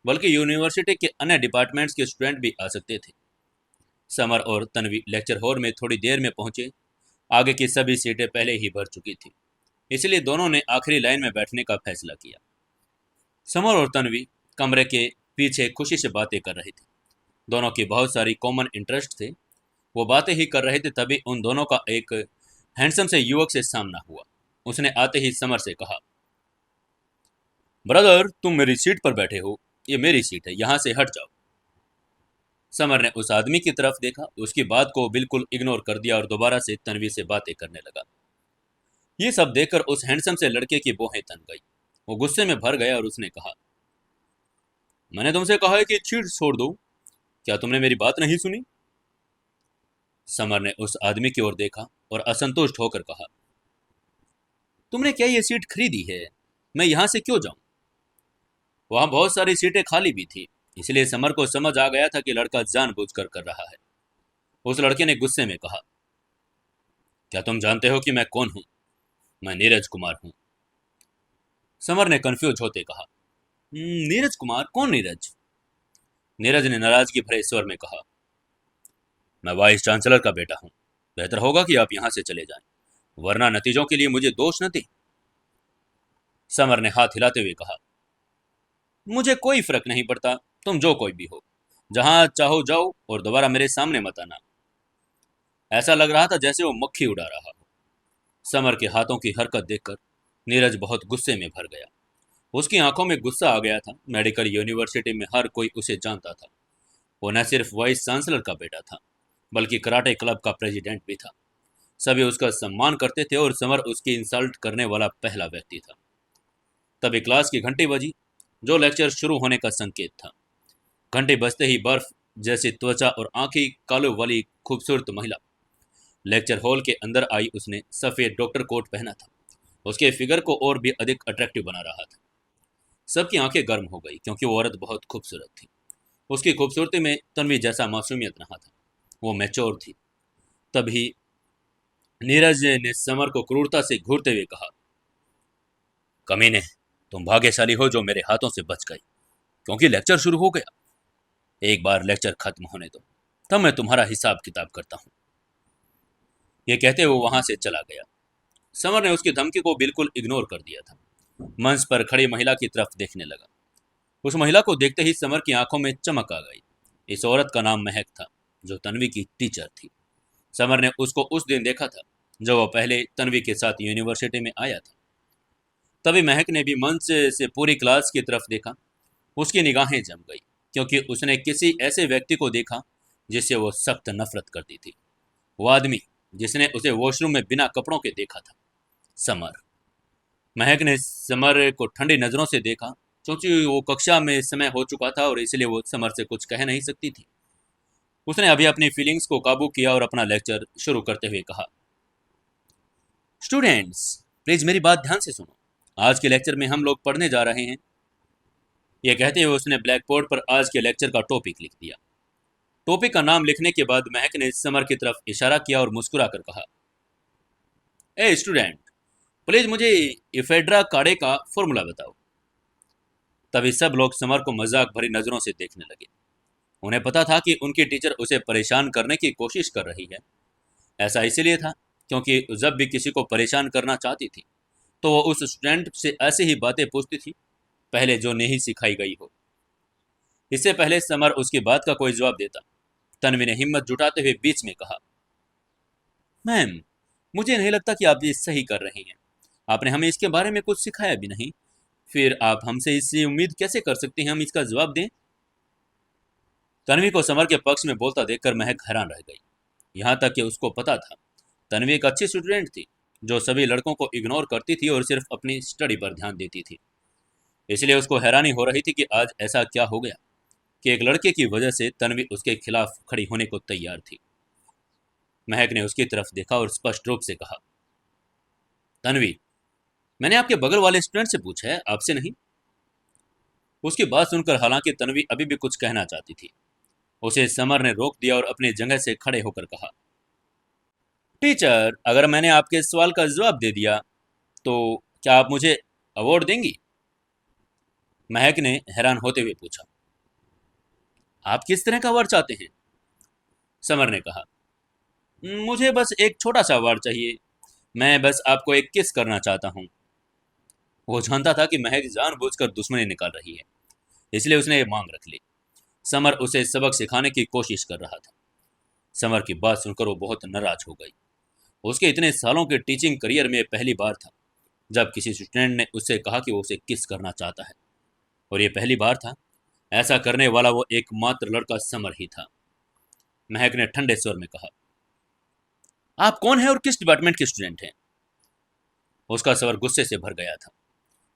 बल्कि यूनिवर्सिटी के अन्य डिपार्टमेंट्स के स्टूडेंट भी आ सकते थे। समर और तन्वी लेक्चर हॉल में थोड़ी देर में पहुंचे। आगे की सभी सीटें पहले ही भर चुकी थी, इसलिए दोनों ने आखिरी लाइन में बैठने का फैसला किया। समर और तन्वी कमरे के पीछे खुशी से बातें कर रहे थे। दोनों की बहुत सारी कॉमन इंटरेस्ट थे। वो बातें ही कर रहे थे, तभी उन दोनों का एक हैंडसम से युवक से सामना हुआ। उसने आते ही समर से कहा, ब्रदर तुम मेरी सीट पर बैठे हो, ये मेरी सीट है, यहाँ से हट जाओ। समर ने उस आदमी की तरफ देखा, उसकी बात को बिल्कुल इग्नोर कर दिया और दोबारा से तन्वी से बातें करने लगा। ये सब देखकर उस हैंडसम से लड़के की भौहें तन गई। वो गुस्से में भर गया और उसने कहा, मैंने तुमसे कहा है कि सीट छोड़ दो, क्या तुमने मेरी बात नहीं सुनी? समर ने उस आदमी की ओर देखा और असंतुष्ट होकर कहा, तुमने क्या ये सीट खरीदी है? मैं यहाँ से क्यों जाऊं? वहां बहुत सारी सीटें खाली भी थी, इसलिए समर को समझ आ गया था कि लड़का जानबूझकर कर रहा है। उस लड़के ने गुस्से में कहा, क्या तुम जानते हो कि मैं कौन हूं? मैं नीरज कुमार हूं। समर ने कंफ्यूज होते कहा, नीरज कुमार? कौन नीरज? नीरज ने नाराजगी भरे स्वर में कहा, मैं वाइस चांसलर का बेटा हूं। बेहतर होगा कि आप यहां से चले जाएं, वरना नतीजों के लिए मुझे दोष न दें। समर ने हाथ हिलाते हुए कहा, मुझे कोई फर्क नहीं पड़ता, तुम जो कोई भी हो, जहां चाहो जाओ और दोबारा मेरे सामने मत आना। ऐसा लग रहा था जैसे वो मक्खी उड़ा रहा हो। समर के हाथों की हरकत देखकर नीरज बहुत गुस्से में भर गया। उसकी आंखों में गुस्सा आ गया था। मेडिकल यूनिवर्सिटी में हर कोई उसे जानता था। वो न सिर्फ वाइस चांसलर का बेटा था, बल्कि कराटे क्लब का प्रेसिडेंट भी था। सभी उसका सम्मान करते थे और समर उसकी इंसल्ट करने वाला पहला व्यक्ति था। तभी क्लास की घंटी बजी, जो लेक्चर शुरू होने का संकेत था। घंटी बजते ही बर्फ जैसी त्वचा और आंखें कालों वाली खूबसूरत महिला लेक्चर हॉल के अंदर आई। उसने सफेद डॉक्टर कोट पहना था, उसके फिगर को और भी अधिक अट्रैक्टिव बना रहा था। सबकी आंखें गर्म हो गई क्योंकि वो औरत बहुत खूबसूरत थी। उसकी खूबसूरती में तन्वी जैसा मासूमियत रहा था। वो मैच्योर थी। तभी नीरज ने समर को क्रूरता से घूरते हुए कहा, कमीने, तुम भाग्यशाली हो जो मेरे हाथों से बच गई, क्योंकि लेक्चर शुरू हो गया। एक बार लेक्चर खत्म होने दो, तब मैं तुम्हारा हिसाब किताब करता हूँ। ये कहते वो वहां से चला गया। समर ने उसकी धमकी को बिल्कुल इग्नोर कर दिया था। मंच पर खड़ी महिला की तरफ देखने लगा। उस महिला को देखते ही समर की आंखों में चमक आ गई। इस औरत का नाम महक था, जो तन्वी की टीचर थी। समर ने उसको उस दिन देखा था जब वह पहले तन्वी के साथ यूनिवर्सिटी में आया था। तभी महक ने भी मंच से पूरी क्लास की तरफ देखा। उसकी निगाहें जम गई, क्योंकि उसने किसी ऐसे व्यक्ति को देखा जिससे वो सख्त नफरत करती थी। वो आदमी जिसने उसे वॉशरूम में बिना कपड़ों के देखा था, समर। महक ने समर को ठंडी नजरों से देखा, क्योंकि वो कक्षा में समय हो चुका था और इसलिए वो समर से कुछ कह नहीं सकती थी। उसने अभी अपनी फीलिंग्स को काबू किया और अपना लेक्चर शुरू करते हुए कहा, स्टूडेंट्स, प्लीज मेरी बात ध्यान से सुनो। आज के लेक्चर में हम लोग पढ़ने जा रहे हैं। यह कहते हुए उसने ब्लैक बोर्ड पर आज के लेक्चर का टॉपिक लिख दिया। टॉपिक का नाम लिखने के बाद महक ने समर की तरफ इशारा किया और मुस्कुराकर कहा, ए स्टूडेंट, प्लीज मुझे इफेड्रा काढ़े का फॉर्मूला बताओ। तभी सब लोग समर को मजाक भरी नजरों से देखने लगे। उन्हें पता था कि उनकी टीचर उसे परेशान करने की कोशिश कर रही है। ऐसा इसलिए था क्योंकि जब भी किसी को परेशान करना चाहती थी तो वो उस स्टूडेंट से ऐसी ही बातें पूछती थी, पहले जो नहीं सिखाई गई हो। इससे पहले समर उसकी बात का कोई जवाब देता, तन्वी ने हिम्मत जुटाते हुए बीच में कहा, मैम, मुझे नहीं लगता कि आप ये सही कर रही हैं। आपने हमें इसके बारे में कुछ सिखाया भी नहीं, फिर आप हमसे इससे उम्मीद कैसे कर सकती हैं हम इसका जवाब दें। तन्वी को समर के पक्ष में बोलता देखकर महक हैरान रह गई। यहाँ तक कि उसको पता था तन्वी एक अच्छी स्टूडेंट थी, जो सभी लड़कों को इग्नोर करती थी और सिर्फ अपनी स्टडी पर ध्यान देती थी। इसलिए उसको हैरानी हो रही थी कि आज ऐसा क्या हो गया कि एक लड़के की वजह से तन्वी उसके खिलाफ खड़ी होने को तैयार थी। महक ने उसकी तरफ देखा और स्पष्ट रूप से कहा, तन्वी, मैंने आपके बगल वाले स्टूडेंट से पूछा है, आपसे नहीं। उसकी बात सुनकर हालांकि तन्वी अभी भी कुछ कहना चाहती थी, उसे समर ने रोक दिया और अपनी जगह से खड़े होकर कहा, टीचर, अगर मैंने आपके सवाल का जवाब दे दिया तो क्या आप मुझे अवार्ड देंगी। महक ने हैरान होते हुए पूछा, आप किस तरह का अवार्ड चाहते हैं। समर ने कहा, मुझे बस एक छोटा सा अवार्ड चाहिए। मैं बस आपको एक किस करना चाहता हूँ। वो जानता था कि महक जानबूझकर दुश्मनी निकाल रही है, इसलिए उसने ये मांग रख ली। समर उसे सबक सिखाने की कोशिश कर रहा था। समर की बात सुनकर वो बहुत नाराज हो गई। उसके इतने सालों के टीचिंग करियर में पहली बार था जब किसी स्टूडेंट ने उससे कहा कि वो उसे किस करना चाहता है, और ये पहली बार था ऐसा करने वाला वो एकमात्र लड़का समर ही था। महक ने ठंडे स्वर में कहा, आप कौन है और किस डिपार्टमेंट के स्टूडेंट हैं। उसका स्वर गुस्से से भर गया था।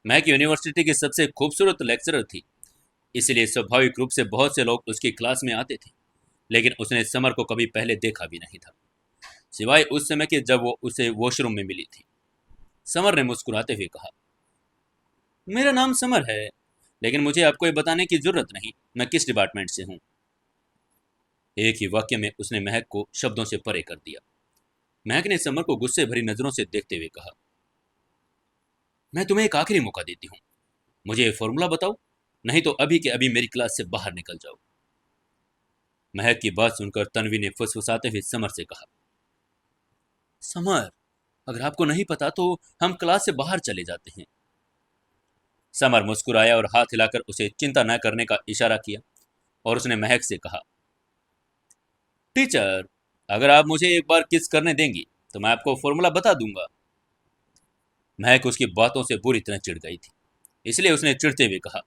महक यूनिवर्सिटी की सबसे खूबसूरत लेक्चरर थी, इसलिए स्वाभाविक रूप से बहुत से लोग उसकी क्लास में आते थे, लेकिन उसने समर को कभी पहले देखा भी नहीं था, सिवाय उस समय के जब वो उसे वॉशरूम में मिली थी। समर ने मुस्कुराते हुए कहा, मेरा नाम समर है, लेकिन मुझे आपको ये बताने की जरूरत नहीं मैं किस डिपार्टमेंट से हूँ। एक ही वाक्य में उसने महक को शब्दों से परे कर दिया। महक ने समर को गुस्से भरी नजरों से देखते हुए कहा, मैं तुम्हें एक आखिरी मौका देती हूँ, मुझे ये फॉर्मूला बताओ, नहीं तो अभी के अभी मेरी क्लास से बाहर निकल जाओ। महक की बात सुनकर तन्वी ने फुसफुसाते हुए समर से कहा, समर, अगर आपको नहीं पता तो हम क्लास से बाहर चले जाते हैं। समर मुस्कुराया और हाथ हिलाकर उसे चिंता न करने का इशारा किया, और उसने महक से कहा, टीचर, अगर आप मुझे एक बार किस करने देंगी तो मैं आपको फॉर्मूला बता दूंगा। महक उसकी बातों से बुरी तरह चिढ़ गई थी। इसलिए उसने चिढ़ते हुए कहा,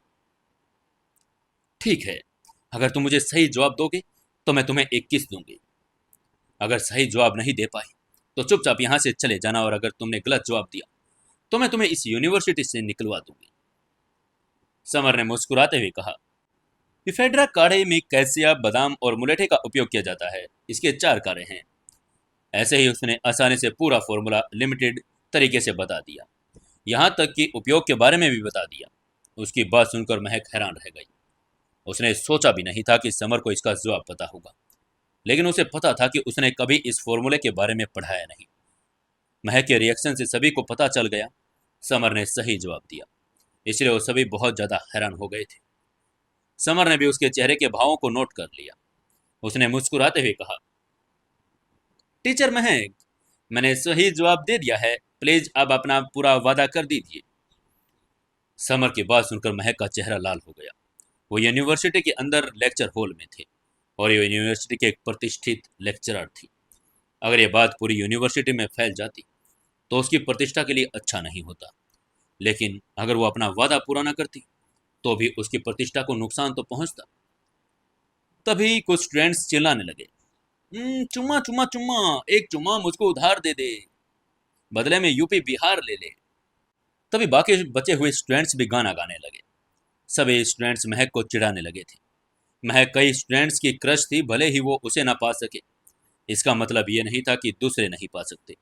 ठीक है, अगर तुम मुझे सही जवाब दोगे तो मैं तुम्हें एक किस दूंगी। अगर सही जवाब नहीं दे पाई तो चुपचाप यहां से चले जाना, और अगर तुमने गलत जवाब दिया तो मैं तुम्हें इस यूनिवर्सिटी से निकलवा दूंगी। समर ने मुस्कुराते हुए कहा, इफेड्रा काढ़े में कैसिया, बादाम और मुलेठे का उपयोग किया जाता है। इसके 4 काढ़े हैं। ऐसे ही उसने आसानी से पूरा फॉर्मूला लिमिटेड तरीके से बता दिया, यहाँ तक कि उपयोग के बारे में भी बता दिया। उसकी बात सुनकर महक हैरान रह गई। उसने सोचा भी नहीं था कि समर को इसका जवाब पता होगा, लेकिन उसे पता था कि उसने कभी इस फॉर्मूले के बारे में पढ़ाया नहीं। महक के रिएक्शन से सभी को पता चल गया समर ने सही जवाब दिया, इसलिए वो सभी बहुत ज्यादा हैरान हो गए थे। समर ने भी उसके चेहरे के भावों को नोट कर लिया। उसने मुस्कुराते हुए कहा, टीचर महक, मैंने सही जवाब दे दिया है, प्लीज अब अपना पूरा वादा कर दीजिए। समर की बात सुनकर महक का चेहरा लाल हो गया। वो यूनिवर्सिटी के अंदर लेक्चर हॉल में थे और ये यूनिवर्सिटी के एक प्रतिष्ठित लेक्चरर थी। अगर ये बात पूरी यूनिवर्सिटी में फैल जाती तो उसकी प्रतिष्ठा के लिए अच्छा नहीं होता, लेकिन अगर वो अपना वादा पूरा न करती तो भी उसकी प्रतिष्ठा को नुकसान तो पहुंचता। तभी कुछ स्टूडेंट्स चिल्लाने लगे, चुम्मा चुम्मा चुम्मा, एक चुम्मा मुझको उधार दे दे, बदले में यूपी बिहार ले ले। तभी बाकी बचे हुए स्टूडेंट्स भी गाना गाने लगे। सभी स्टूडेंट्स महक को चिढ़ाने लगे थे। महक कई स्टूडेंट्स की क्रश थी, भले ही वो उसे ना पा सके, इसका मतलब ये नहीं था कि दूसरे नहीं पा सकते।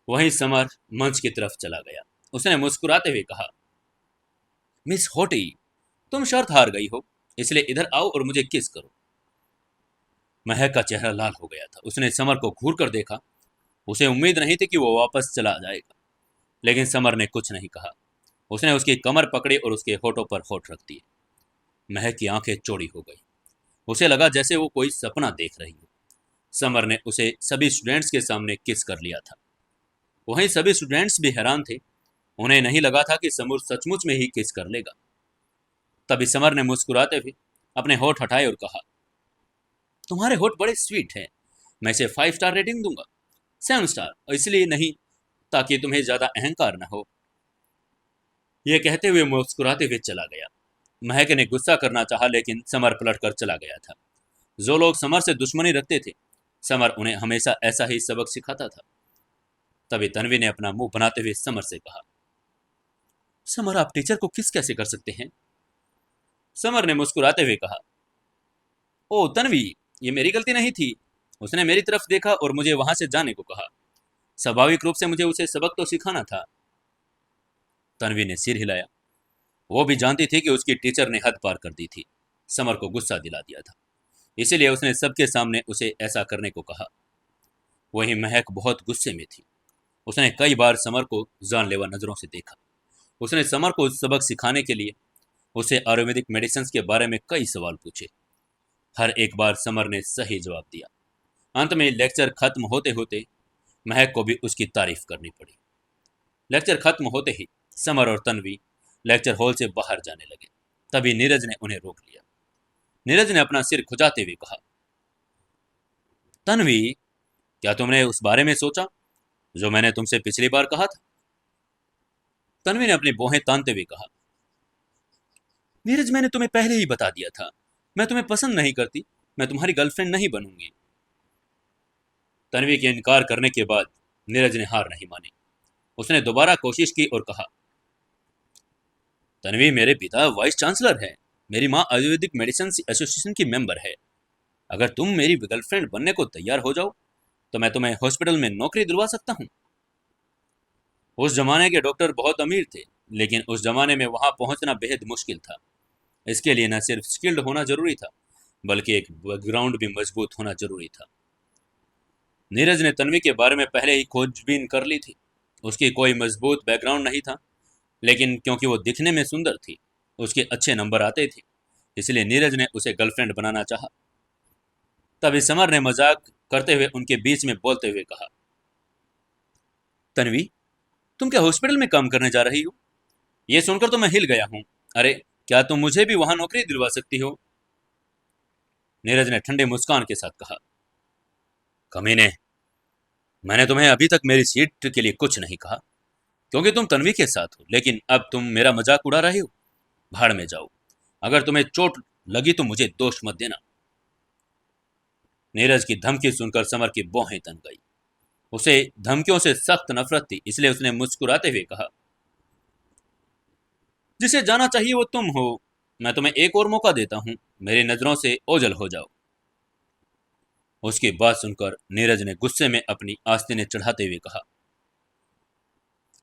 वहीं समर मंच की तरफ चला गया। उसने मुस्कुराते हुए कहा, मिस होटी, तुम शर्त हार गई हो, इसलिए इधर आओ और मुझे किस करो। महक का चेहरा लाल हो गया था। उसने समर को घूर कर देखा। उसे उम्मीद नहीं थी कि वो वापस चला जाएगा, लेकिन समर ने कुछ नहीं कहा। उसने उसकी कमर पकड़ी और उसके होठों पर होठ रख दिए। महक की आंखें चौड़ी हो गई। उसे लगा जैसे वो कोई सपना देख रही हो। समर ने उसे सभी स्टूडेंट्स के सामने किस कर लिया था। वहीं सभी स्टूडेंट्स भी हैरान थे। उन्हें नहीं लगा था कि समर सचमुच में ही किस कर लेगा। तभी समर ने मुस्कुराते हुए अपने होठ हटाए और कहा, तुम्हारे होठ बड़े स्वीट हैं, मैं इसे 5 स्टार रेटिंग दूंगा। 7 स्टार, और इसलिए नहीं ताकि तुम्हें ज्यादा अहंकार न हो। यह कहते हुए मुस्कुराते हुए चला गया। महक ने गुस्सा करना चाहा, लेकिन समर पलट कर चला गया था। जो लोग समर से दुश्मनी रखते थे, समर उन्हें हमेशा ऐसा ही सबक सिखाता था। तभी तन्वी ने अपना मुंह बनाते हुए समर से कहा, समर, आप टीचर को किस कैसे कर सकते हैं। समर ने मुस्कुराते हुए कहा, ओ तन्वी, ये मेरी गलती नहीं थी। उसने मेरी तरफ देखा और मुझे वहां से जाने को कहा। स्वाभाविक रूप से मुझे उसे सबक तो सिखाना था। तन्वी ने सिर हिलाया। वो भी जानती थी कि उसकी टीचर ने हद पार कर दी थी, समर को गुस्सा दिला दिया था, इसीलिए उसने सबके सामने उसे ऐसा करने को कहा। वहीं महक बहुत गुस्से में थी। उसने कई बार समर को जानलेवा नजरों से देखा। उसने समर को सबक सिखाने के लिए उसे आयुर्वेदिक मेडिसिन के बारे में कई सवाल पूछे। हर एक बार समर ने सही जवाब दिया। अंत में लेक्चर खत्म होते होते महक को भी उसकी तारीफ करनी पड़ी। लेक्चर खत्म होते ही समर और तन्वी लेक्चर हॉल से बाहर जाने लगे। तभी नीरज ने उन्हें रोक लिया। नीरज ने अपना सिर खुजाते हुए कहा, तन्वी, क्या तुमने उस बारे में सोचा जो मैंने तुमसे पिछली बार कहा था। तन्वी ने अपनी भौहें तानते हुए कहा, नीरज, मैंने तुम्हें पहले ही बता दिया था, मैं तुम्हें पसंद नहीं करती, मैं तुम्हारी गर्लफ्रेंड नहीं बनूंगी। तन्वी के इनकार करने के बाद नीरज ने हार नहीं मानी। उसने दोबारा कोशिश की और कहा, तन्वी, मेरे पिता वाइस चांसलर हैं, मेरी माँ आयुर्वेदिक मेडिसिन एसोसिएशन की मेंबर है। अगर तुम मेरी गर्लफ्रेंड बनने को तैयार हो जाओ तो मैं तुम्हें हॉस्पिटल में नौकरी दिलवा सकता हूँ। उस जमाने के डॉक्टर बहुत अमीर थे, लेकिन उस जमाने में वहां पहुंचना बेहद मुश्किल था। इसके लिए न सिर्फ स्किल्ड होना जरूरी था, बल्कि एक बैकग्राउंड भी मजबूत होना जरूरी था। नीरज ने तन्वी के बारे में पहले ही खोजबीन कर ली थी। उसकी कोई मजबूत बैकग्राउंड नहीं था, लेकिन क्योंकि वो दिखने में सुंदर थी, उसके अच्छे नंबर आते थे, इसलिए नीरज ने उसे गर्लफ्रेंड बनाना चाहा। तभी समर ने मजाक करते हुए उनके बीच में बोलते हुए कहा, तन्वी, तुम क्या हॉस्पिटल में काम करने जा रही हो। यह सुनकर तो मैं हिल गया हूं। अरे, क्या तुम मुझे भी वहां नौकरी दिलवा सकती हो। नीरज ने ठंडे मुस्कान के साथ कहा, कमीने, मैंने तुम्हें अभी तक मेरी सीट के लिए कुछ नहीं कहा। क्योंकि तुम तन्वी के साथ हो, लेकिन अब तुम मेरा मजाक उड़ा रहे हो। भाड़ में जाओ। अगर तुम्हें चोट लगी तो मुझे दोष मत देना। नीरज की धमकी सुनकर समर की भौहें तन गई। उसे धमकियों से सख्त नफरत थी, इसलिए उसने मुस्कुराते हुए कहा, जिसे जाना चाहिए वो तुम हो। मैं तुम्हें एक और मौका देता हूं, मेरी नजरों से ओझल हो जाओ। उसकी बात सुनकर नीरज ने गुस्से में अपनी आस्तीनें चढ़ाते हुए कहा,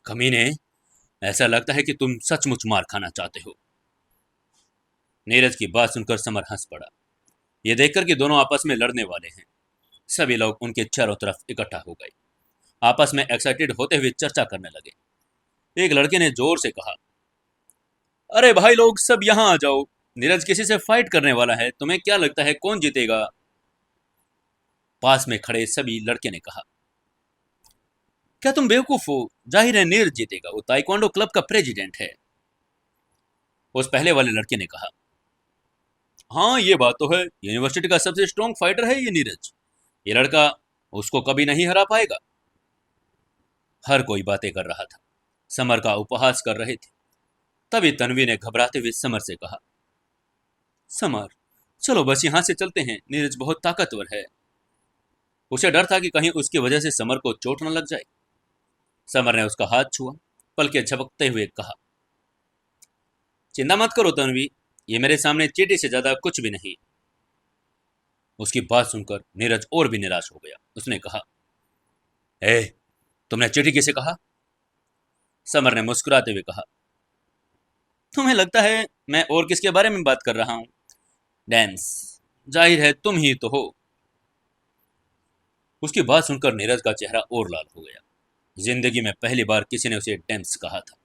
कमीने, ऐसा लगता है कि तुम सचमुच मार खाना चाहते हो। नीरज की बात सुनकर समर हंस पड़ा। यह देखकर कि दोनों आपस में लड़ने वाले हैं, सभी लोग उनके चारों तरफ इकट्ठा हो गए। आपस में एक्साइटेड होते हुए चर्चा करने लगे। एक लड़के ने जोर से कहा, अरे भाई लोग, सब यहाँ आ जाओ। नीरज किसी से फाइट करने वाला है। तुम्हें क्या लगता है कौन जीतेगा? पास में खड़े सभी लड़के ने कहा, क्या तुम बेवकूफ हो? जाहिर है नीरज जीतेगा, वो ताइक्वांडो क्लब का प्रेसिडेंट है। उस पहले वाले लड़के ने कहा, हाँ ये बात तो है, यूनिवर्सिटी का सबसे स्ट्रॉन्ग फाइटर है ये नीरज। ये लड़का उसको कभी नहीं हरा पाएगा। हर कोई बातें कर रहा था, समर का उपहास कर रहे थे। तभी तन्वी ने घबराते हुए समर से कहा, समर, चलो बस यहाँ से चलते हैं, नीरज बहुत ताकतवर है। उसे डर था कि कहीं उसकी वजह से समर को चोट न लग जाए। समर ने उसका हाथ छुआ, पलके झपकते हुए कहा, चिंता मत करो तन्वी, ये मेरे सामने चींटी से ज्यादा कुछ भी नहीं। उसकी बात सुनकर नीरज और भी निराश हो गया। उसने कहा, ए, तुमने चींटी किसे कहा? समर ने मुस्कुराते हुए कहा, तुम्हें लगता है मैं और किसके बारे में बात कर रहा हूं? डैम्स, जाहिर है तुम ही तो हो। उसकी बात सुनकर नीरज का चेहरा और लाल हो गया। जिंदगी में पहली बार किसी ने उसे डैम्स कहा था।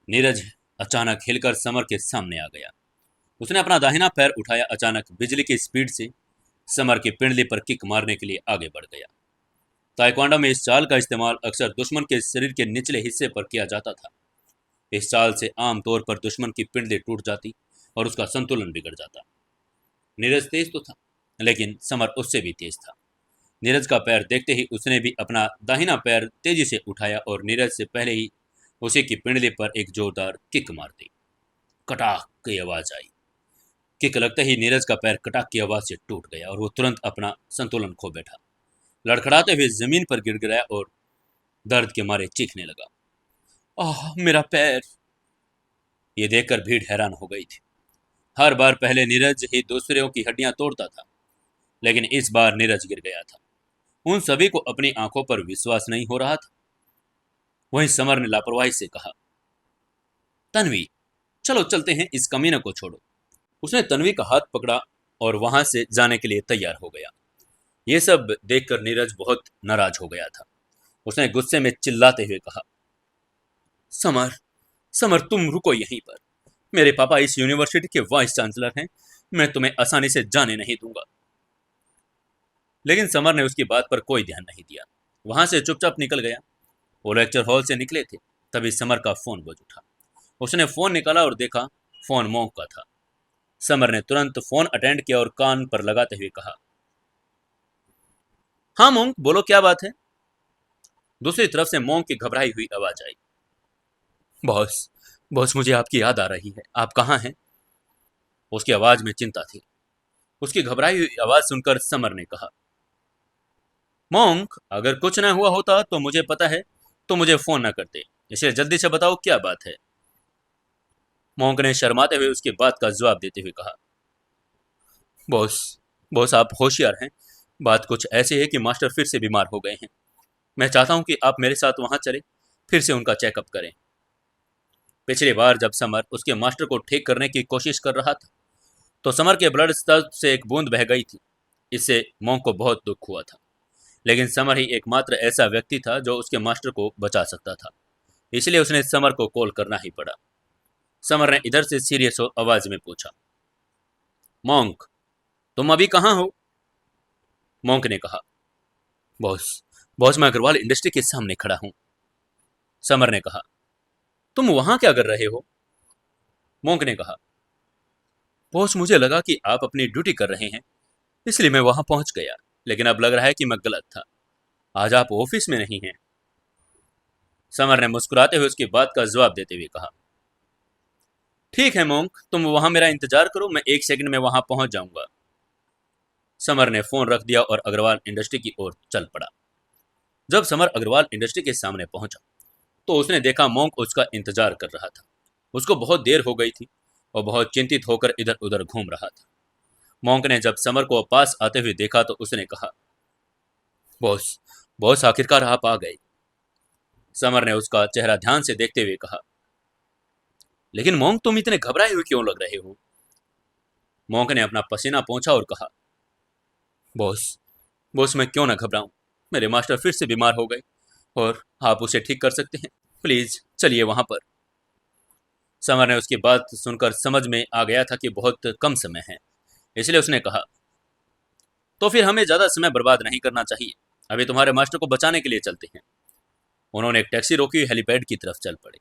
नीरज अचानक हिलकर समर के सामने आ गया। उसने अपना दाहिना पैर उठाया, अचानक बिजली की स्पीड से समर की पिंडली पर किक मारने के लिए आगे बढ़ गया। ताइक्वांडो में इस चाल का इस्तेमाल अक्सर दुश्मन के शरीर के निचले हिस्से पर किया जाता था। इस चाल से आमतौर पर दुश्मन की पिंडली टूट जाती और उसका संतुलन बिगड़ जाता। नीरज तेज तो था, लेकिन समर उससे भी तेज था। नीरज का पैर देखते ही उसने भी अपना दाहिना पैर तेजी से उठाया और नीरज से पहले ही उसी की पिंडली पर एक जोरदार किक मार दी। कटाक की आवाज आई। किक लगते ही नीरज का पैर कटाक की आवाज से टूट गया और वो तुरंत अपना संतुलन खो बैठा। लड़खड़ाते हुए जमीन पर गिर गिराया और दर्द के मारे चीखने लगा, आह मेरा पैर। ये देखकर भीड़ हैरान हो गई थी। हर बार पहले नीरज ही दूसरों की हड्डियां तोड़ता था, लेकिन इस बार नीरज गिर गया था। उन सभी को अपनी आंखों पर विश्वास नहीं हो रहा था। वहीं समर ने लापरवाही से कहा, तन्वी, चलो चलते हैं, इस कमीने को छोड़ो। उसने तन्वी का हाथ पकड़ा और वहां से जाने के लिए तैयार हो गया। ये सब देखकर नीरज बहुत नाराज हो गया था। उसने गुस्से में चिल्लाते हुए कहा, समर, समर तुम रुको यहीं पर। मेरे पापा इस यूनिवर्सिटी के वाइस चांसलर हैं। मैं तुम्हें आसानी से जाने नहीं दूंगा। लेकिन समर ने उसकी बात पर कोई ध्यान नहीं दिया। वहां से चुपचाप निकल गया। वो लेक्चर हॉल से निकले थे, तभी समर का फोन बज उठा। उसने फोन निकाला और देखा फोन मोंक का था। समर ने तुरंत फोन अटेंड किया और कान पर लगाते हुए कहा, हाँ मोंक, बोलो क्या बात है। दूसरी तरफ से मोंक की घबराई हुई आवाज आई, बॉस, बॉस मुझे आपकी याद आ रही है, आप कहाँ हैं? उसकी आवाज में चिंता थी। उसकी घबराई हुई आवाज सुनकर समर ने कहा, मोंक, अगर कुछ ना हुआ होता तो मुझे पता है तो मुझे फोन ना करते। इसे जल्दी से बताओ क्या बात है। मोंक ने शर्माते हुए उसकी बात का जवाब देते हुए कहा, बॉस, बॉस आप होशियार हैं। बात कुछ ऐसी है कि मास्टर फिर से बीमार हो गए हैं। मैं चाहता हूं कि आप मेरे साथ वहां चले, फिर से उनका चेकअप करें। पिछली बार जब समर उसके मास्टर को ठीक करने की कोशिश कर रहा था तो समर के ब्लड स्तर से एक बूंद बह गई थी। इससे मोंक को बहुत दुख हुआ था, लेकिन समर ही एकमात्र ऐसा व्यक्ति था जो उसके मास्टर को बचा सकता था। इसलिए उसने समर को कॉल करना ही पड़ा। समर ने इधर से सीरियस आवाज में पूछा, मोंक, तुम अभी कहाँ हो? मोंक ने कहा, बॉस, बॉस मैं अग्रवाल इंडस्ट्री के सामने खड़ा हूं। समर ने कहा, तुम वहां क्या कर रहे हो? मोंक ने कहा, बॉस मुझे लगा कि आप अपनी ड्यूटी कर रहे हैं, इसलिए मैं वहां पहुंच गया, लेकिन अब लग रहा है कि मैं गलत था। आज आप ऑफिस में नहीं हैं। समर ने मुस्कुराते हुए उसकी बात का जवाब देते हुए कहा, ठीक है मोंक, तुम वहां मेरा इंतजार करो, मैं 1 सेकंड में वहां पहुंच जाऊंगा। समर ने फोन रख दिया और अग्रवाल इंडस्ट्री की ओर चल पड़ा। जब समर अग्रवाल इंडस्ट्री के सामने पहुंचा तो उसने देखा मोंक उसका इंतजार कर रहा था। उसको बहुत देर हो गई थी और बहुत चिंतित होकर इधर उधर घूम रहा था। मोंक ने जब समर को पास आते हुए देखा तो उसने कहा, बॉस, बॉस आखिरकार आप आ गए। समर ने उसका चेहरा ध्यान से देखते हुए कहा, लेकिन मोंक तुम इतने घबराए हुए क्यों लग रहे हो? मोंक ने अपना पसीना पोंछा और कहा, बॉस, बॉस मैं क्यों ना घबराऊं, मेरे मास्टर फिर से बीमार हो गए और आप उसे ठीक कर सकते हैं, प्लीज चलिए वहां पर। समर ने उसकी बात सुनकर समझ में आ गया था कि बहुत कम समय है, इसलिए उसने कहा, तो फिर हमें ज्यादा समय बर्बाद नहीं करना चाहिए, अभी तुम्हारे मास्टर को बचाने के लिए चलते हैं। उन्होंने एक टैक्सी रोकी, हेलीपैड की तरफ चल पड़े।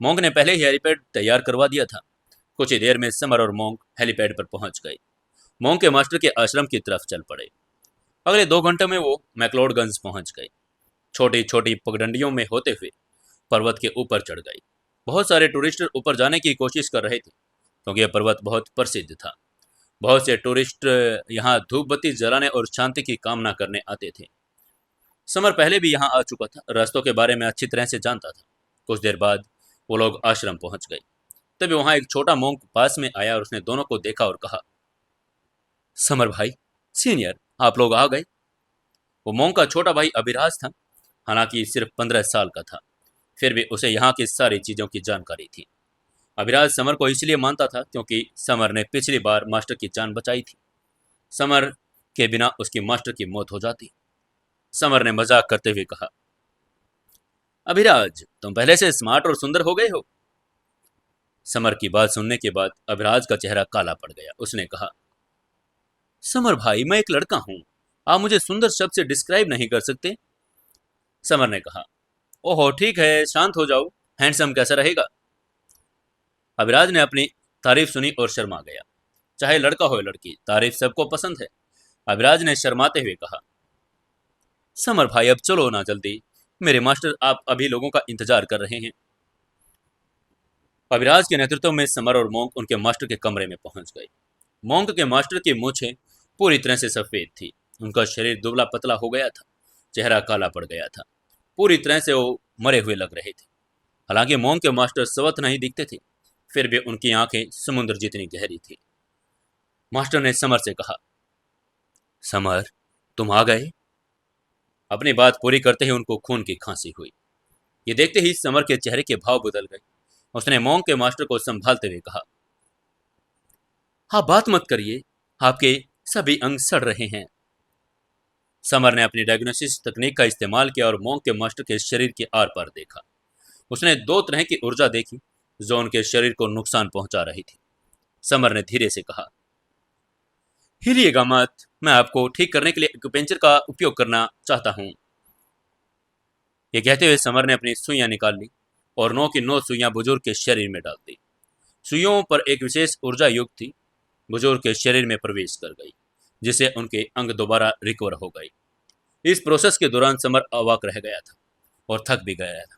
मोंक ने पहले ही हेलीपैड तैयार करवा दिया था। कुछ ही देर में समर और मोंक हेलीपैड पर पहुंच गए। मोंक के मास्टर के आश्रम की तरफ चल पड़े। अगले 2 घंटे में वो मैक्लोडगंज पहुंच गए। छोटी छोटी पगडंडियों में होते हुए पर्वत के ऊपर चढ़ गए। बहुत सारे टूरिस्ट ऊपर जाने की कोशिश कर रहे थे क्योंकि यह पर्वत बहुत प्रसिद्ध था। बहुत से टूरिस्ट यहाँ धूप बत्ती जलाने और शांति की कामना करने आते थे। समर पहले भी यहाँ आ चुका था, रास्तों के बारे में अच्छी तरह से जानता था। कुछ देर बाद वो लोग आश्रम पहुंच गए। तभी वहां एक छोटा मोंक पास में आया और उसने दोनों को देखा और कहा, समर भाई, सीनियर, आप लोग आ गए। वो मोंक का छोटा भाई अभिराज था। हालांकि सिर्फ 15 साल का था, फिर भी उसे यहाँ की सारी चीजों की जानकारी थी। अभिराज समर को इसलिए मानता था क्योंकि समर ने पिछली बार मास्टर की जान बचाई थी। समर के बिना उसकी मास्टर की मौत हो जाती। समर ने मजाक करते हुए कहा, अभिराज, तुम पहले से स्मार्ट और सुंदर हो गए हो। समर की बात सुनने के बाद अभिराज का चेहरा काला पड़ गया। उसने कहा, समर भाई, मैं एक लड़का हूं, आप मुझे सुंदर शब्द से डिस्क्राइब नहीं कर सकते। समर ने कहा, ओहो ठीक है, शांत हो जाओ, हैंडसम कैसा रहेगा। अभिराज ने अपनी तारीफ सुनी और शर्मा गया। चाहे लड़का हो या लड़की, तारीफ सबको पसंद है। अभिराज ने शर्माते हुए कहा, समर भाई अब चलो ना जल्दी, मेरे मास्टर आप अभी लोगों का इंतजार कर रहे हैं। अभिराज के नेतृत्व में समर और मोंक उनके मास्टर के कमरे में पहुंच गए। मोंक के मास्टर की मूछें पूरी तरह से सफेद थी। उनका शरीर दुबला पतला हो गया था, चेहरा काला पड़ गया था। पूरी तरह से वो मरे हुए लग रहे थे। हालांकि मोंक के मास्टर स्वस्थ नहीं दिखते थे, फिर भी उनकी आंखें समुद्र जितनी गहरी थी। मास्टर ने समर से कहा, समर, तुम आ गए। अपनी बात पूरी करते ही उनको खून की खांसी हुई। ये देखते ही समर के चेहरे के भाव बदल गए। उसने मोंक के मास्टर को संभालते हुए कहा, हाँ बात मत करिए, आपके सभी अंग सड़ रहे हैं। समर ने अपनी डायग्नोसिस तकनीक का इस्तेमाल किया और मोंक के मास्टर के शरीर के आर पार देखा। उसने 2 तरह की ऊर्जा देखी जो उनके शरीर को नुकसान पहुंचा रही थी। समर ने धीरे से कहा, हिलिएगा मत, मैं आपको ठीक करने के लिए एक्यूपेंचर का उपयोग करना चाहता हूं। ये कहते हुए समर ने अपनी सुइयां निकाल ली और 9 की 9 सुइयां बुजुर्ग के शरीर में डाल दी। सुइयों पर एक विशेष ऊर्जा युक्त थी, बुजुर्ग के शरीर में प्रवेश कर गई, जिससे उनके अंग दोबारा रिकवर हो गए। इस प्रोसेस के दौरान समर अवाक रह गया था और थक भी गया था।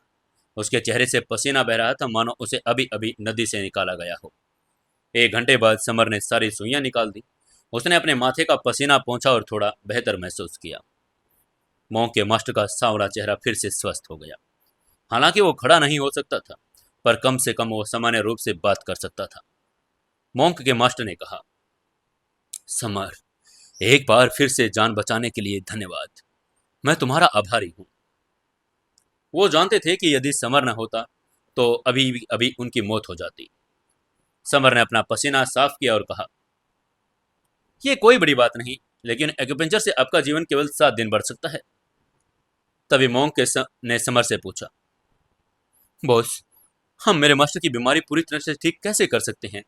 उसके चेहरे से पसीना बह रहा था, मानो उसे अभी अभी नदी से निकाला गया हो। 1 घंटे बाद समर ने सारी सुइयां निकाल दी। उसने अपने माथे का पसीना पोंछा और थोड़ा बेहतर महसूस किया। मोंक के मास्टर का सांवला चेहरा फिर से स्वस्थ हो गया। हालांकि वो खड़ा नहीं हो सकता था, पर कम से कम वो सामान्य रूप से बात कर सकता था। मोंक के मास्टर ने कहा, समर, एक बार फिर से जान बचाने के लिए धन्यवाद, मैं तुम्हारा आभारी हूं। वो जानते थे कि यदि समर न होता तो अभी अभी उनकी मौत हो जाती। समर ने अपना पसीना साफ किया और कहा, यह कोई बड़ी बात नहीं, लेकिन एक्यूपेंचर से आपका जीवन केवल 7 दिन बढ़ सकता है। तभी मोंक ने समर से पूछा, बॉस, हम मेरे मास्टर की बीमारी पूरी तरह से ठीक कैसे कर सकते हैं?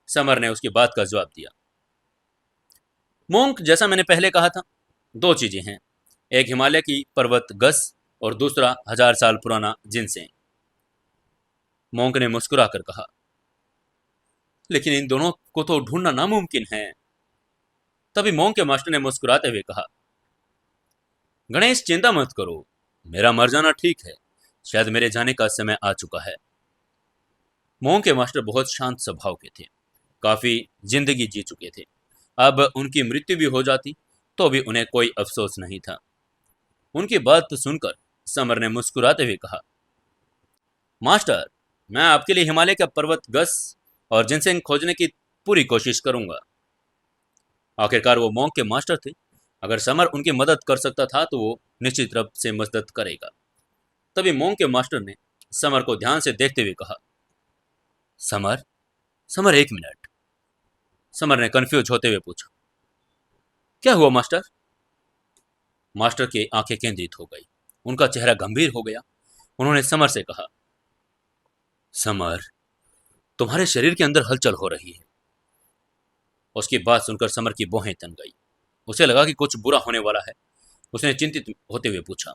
समर ने उसकी बात का जवाब दिया, मोंक, जैसा मैंने पहले कहा था, 2 चीजें हैं, एक हिमालय की पर्वत गस और दूसरा 1000 साल पुराना जिनसें। मोंक ने मुस्कुराकर कहा, लेकिन इन दोनों को तो ढूंढना नामुमकिन है। तभी मोंक के मास्टर ने मुस्कुराते हुए कहा, गणेश चिंता मत करो, मेरा मर जाना ठीक है, शायद मेरे जाने का समय आ चुका है। मोंक के मास्टर बहुत शांत स्वभाव के थे, काफी जिंदगी जी चुके थे। अब उनकी मृत्यु भी हो जाती तो भी उन्हें कोई अफसोस नहीं था। उनकी बात सुनकर समर ने मुस्कुराते हुए कहा, मास्टर, मैं आपके लिए हिमालय का पर्वत गस और जिनसेंग खोजने की पूरी कोशिश करूंगा। आखिरकार वो मोंक के मास्टर थे। अगर समर उनकी मदद कर सकता था तो वो निश्चित रूप से मदद करेगा। तभी मोंक के मास्टर ने समर को ध्यान से देखते हुए कहा, समर, समर एक मिनट। समर ने कंफ्यूज होते हुए पूछा, क्या हुआ मास्टर? मास्टर की आंखें केंद्रित हो गई, उनका चेहरा गंभीर हो गया। उन्होंने समर से कहा, समर, तुम्हारे शरीर के अंदर हलचल हो रही है। उसकी बात सुनकर समर की भौहें तन गई। उसे लगा कि कुछ बुरा होने वाला है। उसने चिंतित होते हुए पूछा,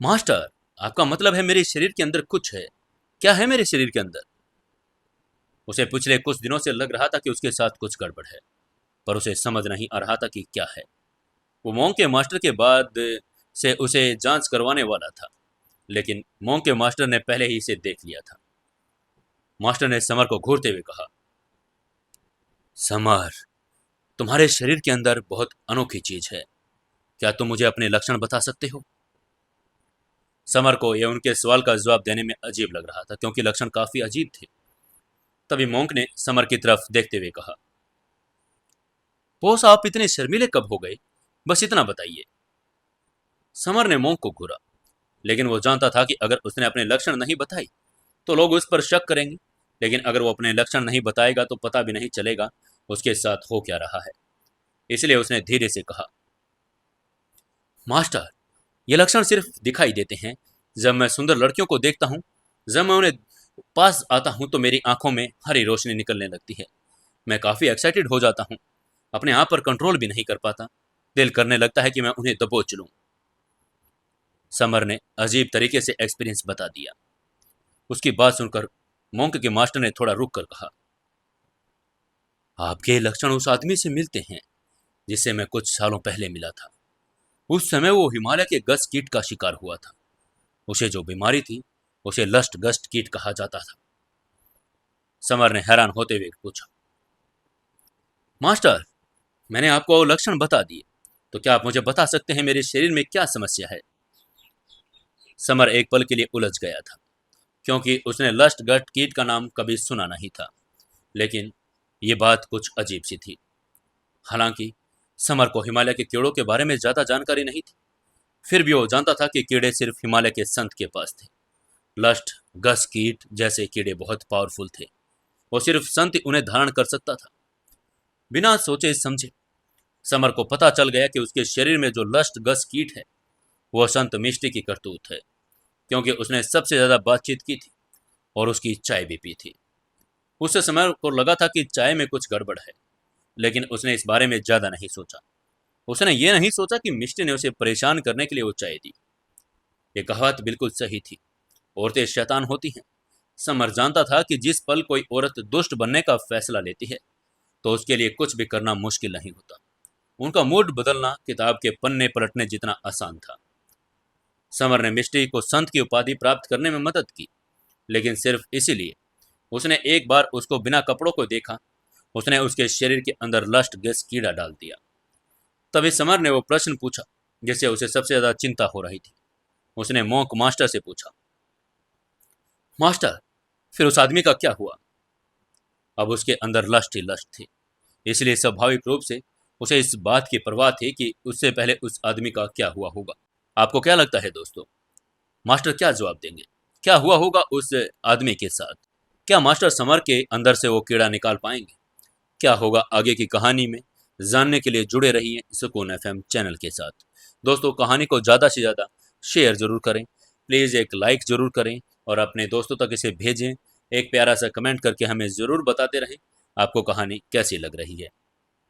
मास्टर, आपका मतलब है मेरे शरीर के अंदर कुछ है? क्या है मेरे शरीर के अंदर? उसे पिछले कुछ दिनों से लग रहा था कि उसके साथ कुछ गड़बड़ है, पर उसे समझ नहीं आ रहा था कि क्या है। वो मोंक के मास्टर के बाद से उसे जांच करवाने वाला था, लेकिन मोंक के मास्टर ने पहले ही इसे देख लिया था। मास्टर ने समर को घूरते हुए कहा, समर, तुम्हारे शरीर के अंदर बहुत अनोखी चीज है। क्या तुम मुझे अपने लक्षण बता सकते हो? समर को यह उनके सवाल का जवाब देने में अजीब लग रहा था, क्योंकि लक्षण काफी अजीब थे। तभी मोंक ने समर की तरफ देखते हुए कहा, बोस, आप इतने शर्मीले कब हो गए? बस इतना बताइए। समर ने मोंक को घूरा, लेकिन वो जानता था कि अगर उसने अपने लक्षण नहीं बताई तो लोग उस पर शक करेंगे। लेकिन अगर वो अपने लक्षण नहीं बताएगा तो पता भी नहीं चलेगा उसके साथ हो क्या रहा है। इसलिए उसने धीरे से कहा, मास्टर, ये लक्षण सिर्फ दिखाई देते हैं। जब मैं सुंदर लड़कियों को देखता हूँ, जब मैं उन्हें पास आता हूँ तो मेरी आंखों में हरी रोशनी निकलने लगती है। मैं काफी एक्साइटेड हो जाता हूँ, अपने आप पर कंट्रोल भी नहीं कर पाता। दिल करने लगता है कि मैं उन्हें दबोच लूं। समर ने अजीब तरीके से एक्सपीरियंस बता दिया। उसकी बात सुनकर मोंक के मास्टर ने थोड़ा रुक कर कहा, आपके लक्षण उस आदमी से मिलते हैं जिससे मैं कुछ सालों पहले मिला था। उस समय वो हिमालय के गस्ट कीट का शिकार हुआ था। उसे जो बीमारी थी उसे लस्ट गस्ट कीट कहा जाता था। समर ने हैरान होते हुए पूछा, मास्टर, मैंने आपको वो लक्षण बता दिए, तो क्या आप मुझे बता सकते हैं मेरे शरीर में क्या समस्या है? समर एक पल के लिए उलझ गया था, क्योंकि उसने लस्ट गट कीट का नाम कभी सुना नहीं था। लेकिन ये बात कुछ अजीब सी थी। हालांकि समर को हिमालय के कीड़ों के बारे में ज्यादा जानकारी नहीं थी, फिर भी वो जानता था कि कीड़े सिर्फ हिमालय के संत के पास थे। लस्ट गस कीट जैसे कीड़े बहुत पावरफुल थे। वो सिर्फ संत ही उन्हें धारण कर सकता था। बिना सोचे समझे समर को पता चल गया कि उसके शरीर में जो लस्ट गस कीट है वह संत मिष्टी की करतूत है, क्योंकि उसने सबसे ज्यादा बातचीत की थी और उसकी चाय भी पी थी। उस समय को लगा था कि चाय में कुछ गड़बड़ है, लेकिन उसने इस बारे में ज्यादा नहीं सोचा। उसने ये नहीं सोचा कि मिष्टी ने उसे परेशान करने के लिए वो चाय दी। ये कहावत बिल्कुल सही थी, औरतें शैतान होती हैं। समर जानता था कि जिस पल कोई औरत दुष्ट बनने का फैसला लेती है तो उसके लिए कुछ भी करना मुश्किल नहीं होता। उनका मूड बदलना किताब के पन्ने पलटने जितना आसान था। समर ने मिष्टी को संत की उपाधि प्राप्त करने में मदद की, लेकिन सिर्फ इसीलिए। उसने एक बार उसको बिना कपड़ों को देखा, उसने उसके शरीर के अंदर लस्ट गैस कीड़ा डाल दिया। तभी समर ने वो प्रश्न पूछा जिससे उसे सबसे ज्यादा चिंता हो रही थी। उसने मोंक मास्टर से पूछा, मास्टर, फिर उस आदमी का क्या हुआ? अब उसके अंदर लस्ट ही लस्ट थी, इसलिए स्वाभाविक रूप से उसे इस बात की परवाह थी कि उससे पहले उस आदमी का क्या हुआ होगा। आपको क्या लगता है दोस्तों, मास्टर क्या जवाब देंगे? क्या हुआ होगा उस आदमी के साथ? क्या मास्टर समर के अंदर से वो कीड़ा निकाल पाएंगे? क्या होगा आगे की कहानी में? जानने के लिए जुड़े रहिए सुकून एफएम चैनल के साथ। दोस्तों, कहानी को ज़्यादा से ज़्यादा शेयर जरूर करें, प्लीज़ एक लाइक जरूर करें और अपने दोस्तों तक इसे भेजें। एक प्यारा सा कमेंट करके हमें ज़रूर बताते रहें आपको कहानी कैसी लग रही है।